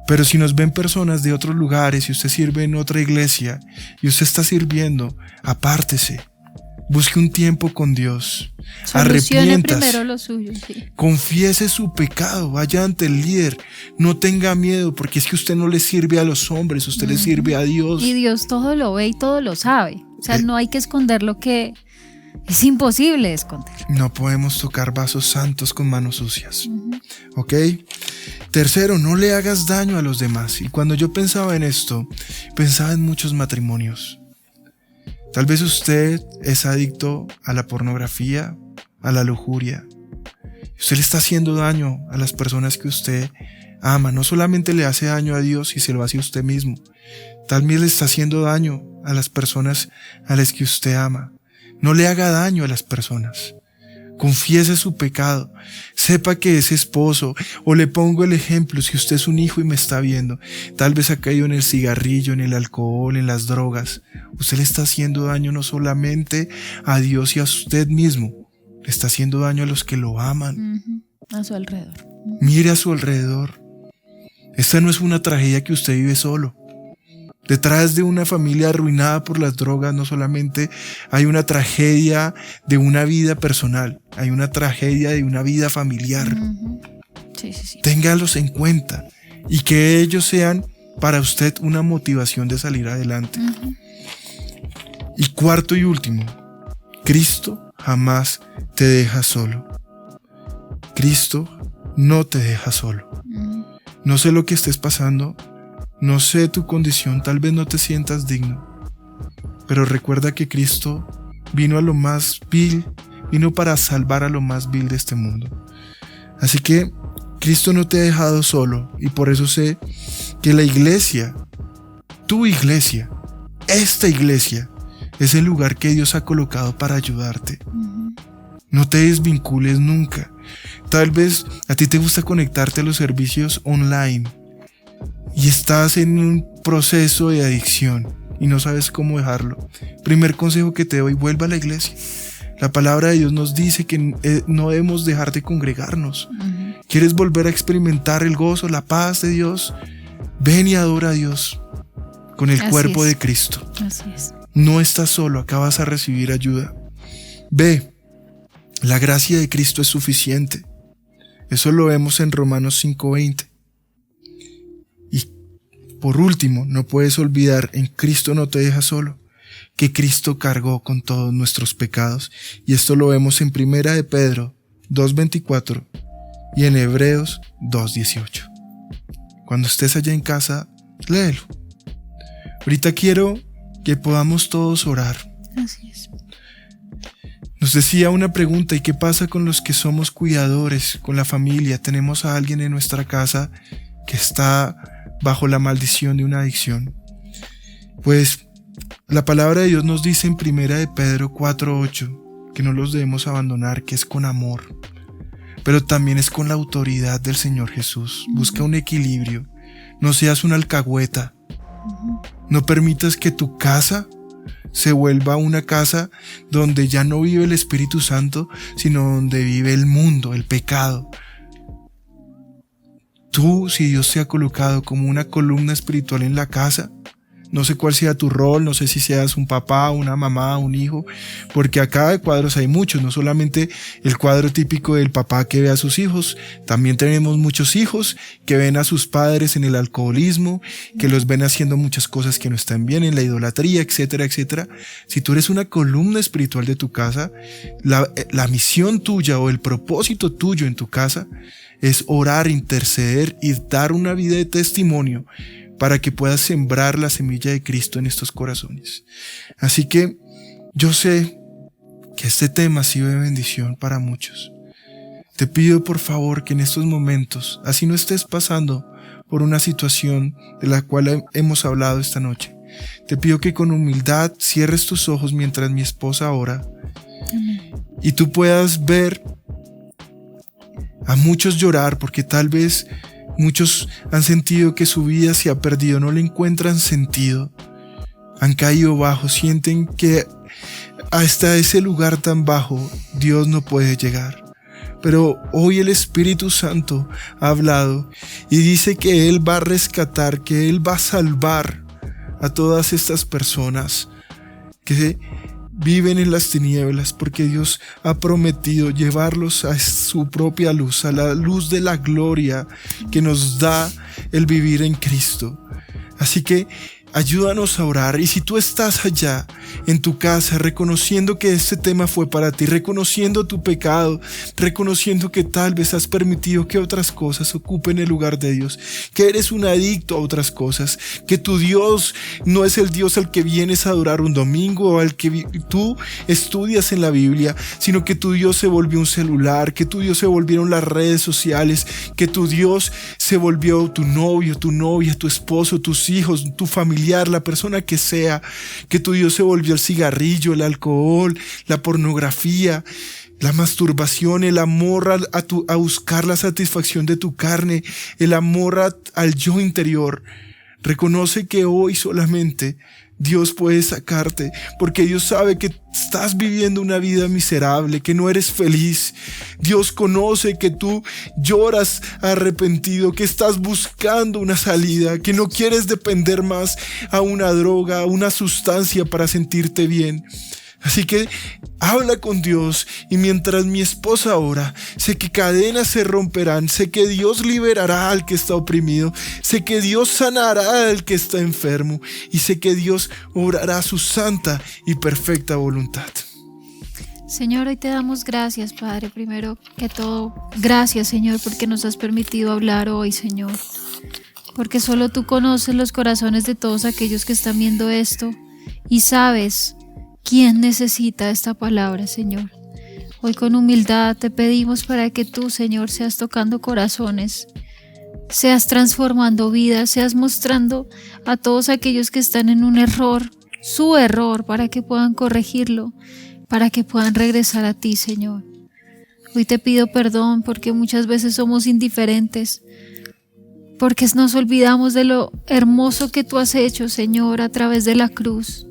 S2: pero si nos ven personas de otros lugares y usted sirve en otra iglesia y usted está sirviendo, apártese, busque un tiempo con Dios, arrepiéntase,
S1: primero lo suyo, sí.
S2: Confiese su pecado, vaya ante el líder, no tenga miedo, porque es que usted no le sirve a los hombres, usted le sirve a Dios.
S1: Y Dios todo lo ve y todo lo sabe, o sea, no hay que esconder lo que es imposible de esconder.
S2: No podemos tocar vasos santos con manos sucias. ¿Ok? Tercero, no le hagas daño a los demás. Y cuando yo pensaba en esto, pensaba en muchos matrimonios. Tal vez usted es adicto a la pornografía, a la lujuria. Usted le está haciendo daño a las personas que usted ama. No solamente le hace daño a Dios y se lo hace a usted mismo. También le está haciendo daño a las personas a las que usted ama. No le haga daño a las personas. Confiese su pecado. Sepa que es esposo. O le pongo el ejemplo, si usted es un hijo y me está viendo, tal vez ha caído en el cigarrillo, en el alcohol, en las drogas. Usted le está haciendo daño no solamente a Dios y a usted mismo, le está haciendo daño a los que lo aman.
S1: A su alrededor.
S2: Mire a su alrededor. Esta no es una tragedia que usted vive solo. Detrás de una familia arruinada por las drogas no solamente hay una tragedia de una vida personal, hay una tragedia de una vida familiar.
S1: Sí.
S2: Téngalos en cuenta y que ellos sean para usted una motivación de salir adelante. Y cuarto y último, Cristo jamás te deja solo. Cristo no te deja solo. No sé lo que estés pasando. No sé tu condición, tal vez no te sientas digno, pero recuerda que Cristo vino a lo más vil, vino para salvar a lo más vil de este mundo. Así que Cristo no te ha dejado solo y por eso sé que la iglesia, tu iglesia, esta iglesia, es el lugar que Dios ha colocado para ayudarte. No te desvincules nunca. Tal vez a ti te gusta conectarte a los servicios online y estás en un proceso de adicción y no sabes cómo dejarlo. Primer consejo que te doy, vuelva a la iglesia. La palabra de Dios nos dice que no debemos dejar de congregarnos. ¿Quieres volver a experimentar el gozo, la paz de Dios? Ven y adora a Dios con el cuerpo de Cristo.
S1: Así es.
S2: No estás solo, acá vas a recibir ayuda. Ve, la gracia de Cristo es suficiente. Eso lo vemos en Romanos 5:20. Por último, no puedes olvidar, en Cristo no te deja solo, que Cristo cargó con todos nuestros pecados. Y esto lo vemos en 1 de Pedro 2:24 y en Hebreos 2:18. Cuando estés allá en casa, léelo. Ahorita quiero que podamos todos orar.
S1: Así es.
S2: Nos decía una pregunta, ¿y qué pasa con los que somos cuidadores, con la familia? Tenemos a alguien en nuestra casa que está bajo la maldición de una adicción. Pues la palabra de Dios nos dice en 1 de Pedro 4:8 que no los debemos abandonar, que es con amor, pero también es con la autoridad del Señor Jesús. Busca un equilibrio, no seas una alcahueta, no permitas que tu casa se vuelva una casa donde ya no vive el Espíritu Santo, sino donde vive el mundo, el pecado. Tú, si Dios te ha colocado como una columna espiritual en la casa, no sé cuál sea tu rol, no sé si seas un papá, una mamá, un hijo, porque acá de cuadros hay muchos, no solamente el cuadro típico del papá que ve a sus hijos, también tenemos muchos hijos que ven a sus padres en el alcoholismo, que los ven haciendo muchas cosas que no están bien, en la idolatría, etcétera, etcétera. Si tú eres una columna espiritual de tu casa, la misión tuya o el propósito tuyo en tu casa es orar, interceder y dar una vida de testimonio para que puedas sembrar la semilla de Cristo en estos corazones. Así que yo sé que este tema ha sido de bendición para muchos. Te pido por favor que en estos momentos, así no estés pasando por una situación de la cual hemos hablado esta noche, te pido que con humildad cierres tus ojos mientras mi esposa ora. Y tú puedas ver a muchos llorar, porque tal vez muchos han sentido que su vida se ha perdido, no le encuentran sentido, han caído bajo, sienten que hasta ese lugar tan bajo Dios no puede llegar. Pero hoy el Espíritu Santo ha hablado y dice que Él va a rescatar, que Él va a salvar a todas estas personas que viven en las tinieblas, porque Dios ha prometido llevarlos a su propia luz, a la luz de la gloria que nos da el vivir en Cristo. Así que Ayúdanos a orar. Y si tú estás allá en tu casa reconociendo que este tema fue para ti, reconociendo tu pecado, reconociendo que tal vez has permitido que otras cosas ocupen el lugar de Dios, que eres un adicto a otras cosas, que tu Dios no es el Dios al que vienes a adorar un domingo o al que tú estudias en la Biblia, sino que tu Dios se volvió un celular, que tu Dios se volvieron las redes sociales, que tu Dios se volvió tu novio, tu novia, tu esposo, tus hijos, tu familiar, la persona que sea, que tu Dios se volvió el cigarrillo, el alcohol, la pornografía, la masturbación, el amor a buscar la satisfacción de tu carne, el amor al yo interior. Reconoce que hoy solamente Dios puede sacarte, porque Dios sabe que estás viviendo una vida miserable, que no eres feliz. Dios conoce que tú lloras arrepentido, que estás buscando una salida, que no quieres depender más a una droga, a una sustancia para sentirte bien. Así que habla con Dios, y mientras mi esposa ora, sé que cadenas se romperán, sé que Dios liberará al que está oprimido, sé que Dios sanará al que está enfermo, y sé que Dios obrará su santa y perfecta voluntad.
S1: Señor, hoy te damos gracias, Padre, primero que todo. Gracias, Señor, porque nos has permitido hablar hoy, Señor. Porque solo tú conoces los corazones de todos aquellos que están viendo esto y sabes quién necesita esta palabra, Señor. Hoy con humildad te pedimos para que tú, Señor, seas tocando corazones, seas transformando vidas, seas mostrando a todos aquellos que están en un error, su error, para que puedan corregirlo, para que puedan regresar a ti, Señor. Hoy te pido perdón porque muchas veces somos indiferentes, porque nos olvidamos de lo hermoso que tú has hecho, Señor, a través de la cruz.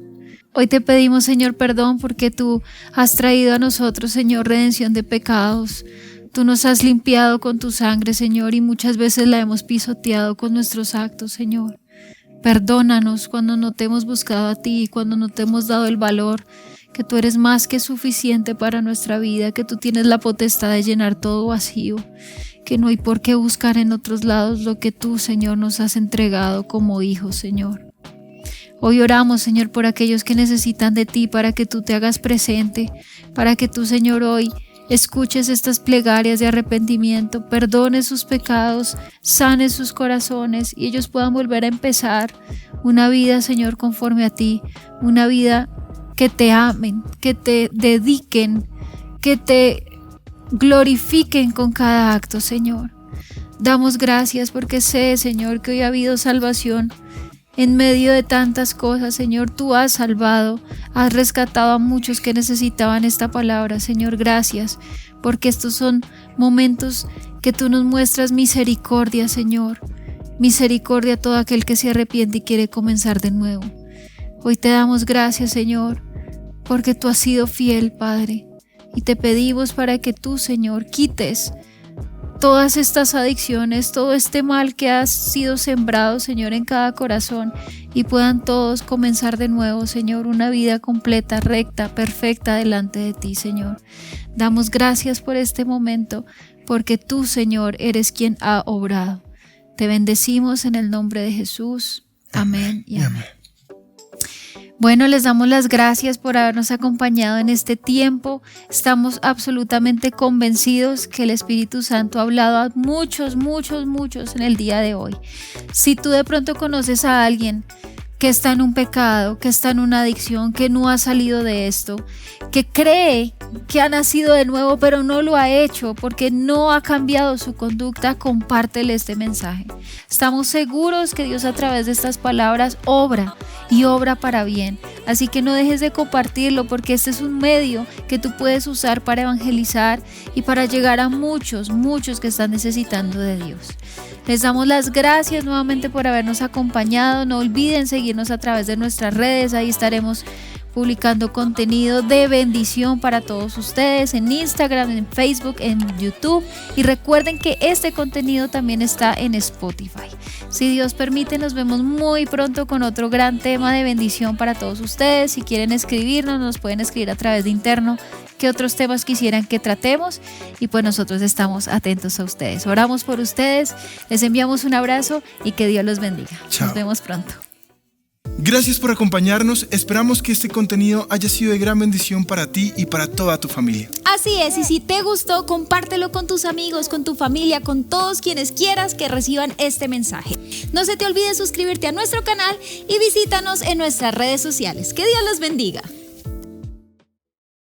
S1: Hoy te pedimos, Señor, perdón porque tú has traído a nosotros, Señor, redención de pecados. Tú nos has limpiado con tu sangre, Señor, y muchas veces la hemos pisoteado con nuestros actos, Señor. Perdónanos cuando no te hemos buscado a ti, cuando no te hemos dado el valor, que tú eres más que suficiente para nuestra vida, que tú tienes la potestad de llenar todo vacío, que no hay por qué buscar en otros lados lo que tú, Señor, nos has entregado como hijos, Señor. Hoy oramos, Señor, por aquellos que necesitan de ti, para que tú te hagas presente, para que tú, Señor, hoy escuches estas plegarias de arrepentimiento, perdones sus pecados, sanes sus corazones y ellos puedan volver a empezar una vida, Señor, conforme a ti, una vida que te amen, que te dediquen, que te glorifiquen con cada acto, Señor. Damos gracias porque sé, Señor, que hoy ha habido salvación. En medio de tantas cosas, Señor, tú has salvado, has rescatado a muchos que necesitaban esta palabra. Señor, gracias, porque estos son momentos que tú nos muestras misericordia, Señor. Misericordia a todo aquel que se arrepiente y quiere comenzar de nuevo. Hoy te damos gracias, Señor, porque tú has sido fiel, Padre. Y te pedimos para que tú, Señor, quites todas estas adicciones, todo este mal que ha sido sembrado, Señor, en cada corazón, y puedan todos comenzar de nuevo, Señor, una vida completa, recta, perfecta delante de ti, Señor. Damos gracias por este momento, porque tú, Señor, eres quien ha obrado. Te bendecimos en el nombre de Jesús. Amén y amén. Bueno, les damos las gracias por habernos acompañado en este tiempo. Estamos absolutamente convencidos que el Espíritu Santo ha hablado a muchos en el día de hoy. Si tú de pronto conoces a alguien que está en un pecado, que está en una adicción, que no ha salido de esto, que cree que ha nacido de nuevo pero no lo ha hecho porque no ha cambiado su conducta, compártele este mensaje. Estamos seguros que Dios a través de estas palabras obra y obra para bien, así que no dejes de compartirlo porque este es un medio que tú puedes usar para evangelizar y para llegar a muchos que están necesitando de Dios. Les damos las gracias nuevamente por habernos acompañado. No olviden seguirnos a través de nuestras redes, ahí estaremos publicando contenido de bendición para todos ustedes en Instagram, en Facebook, en YouTube, y recuerden que este contenido también está en Spotify. Si Dios permite, nos vemos muy pronto con otro gran tema de bendición para todos ustedes. Si quieren escribirnos, nos pueden escribir a través de interno qué otros temas quisieran que tratemos, y pues nosotros estamos atentos a ustedes. Oramos por ustedes, les enviamos un abrazo y que Dios los bendiga.
S2: Chao.
S1: Nos vemos pronto.
S2: Gracias por acompañarnos, esperamos que este contenido haya sido de gran bendición para ti y para toda tu familia.
S1: Así es, y si te gustó, compártelo con tus amigos, con tu familia, con todos quienes quieras que reciban este mensaje. No se te olvide suscribirte a nuestro canal y visítanos en nuestras redes sociales. Que Dios los bendiga.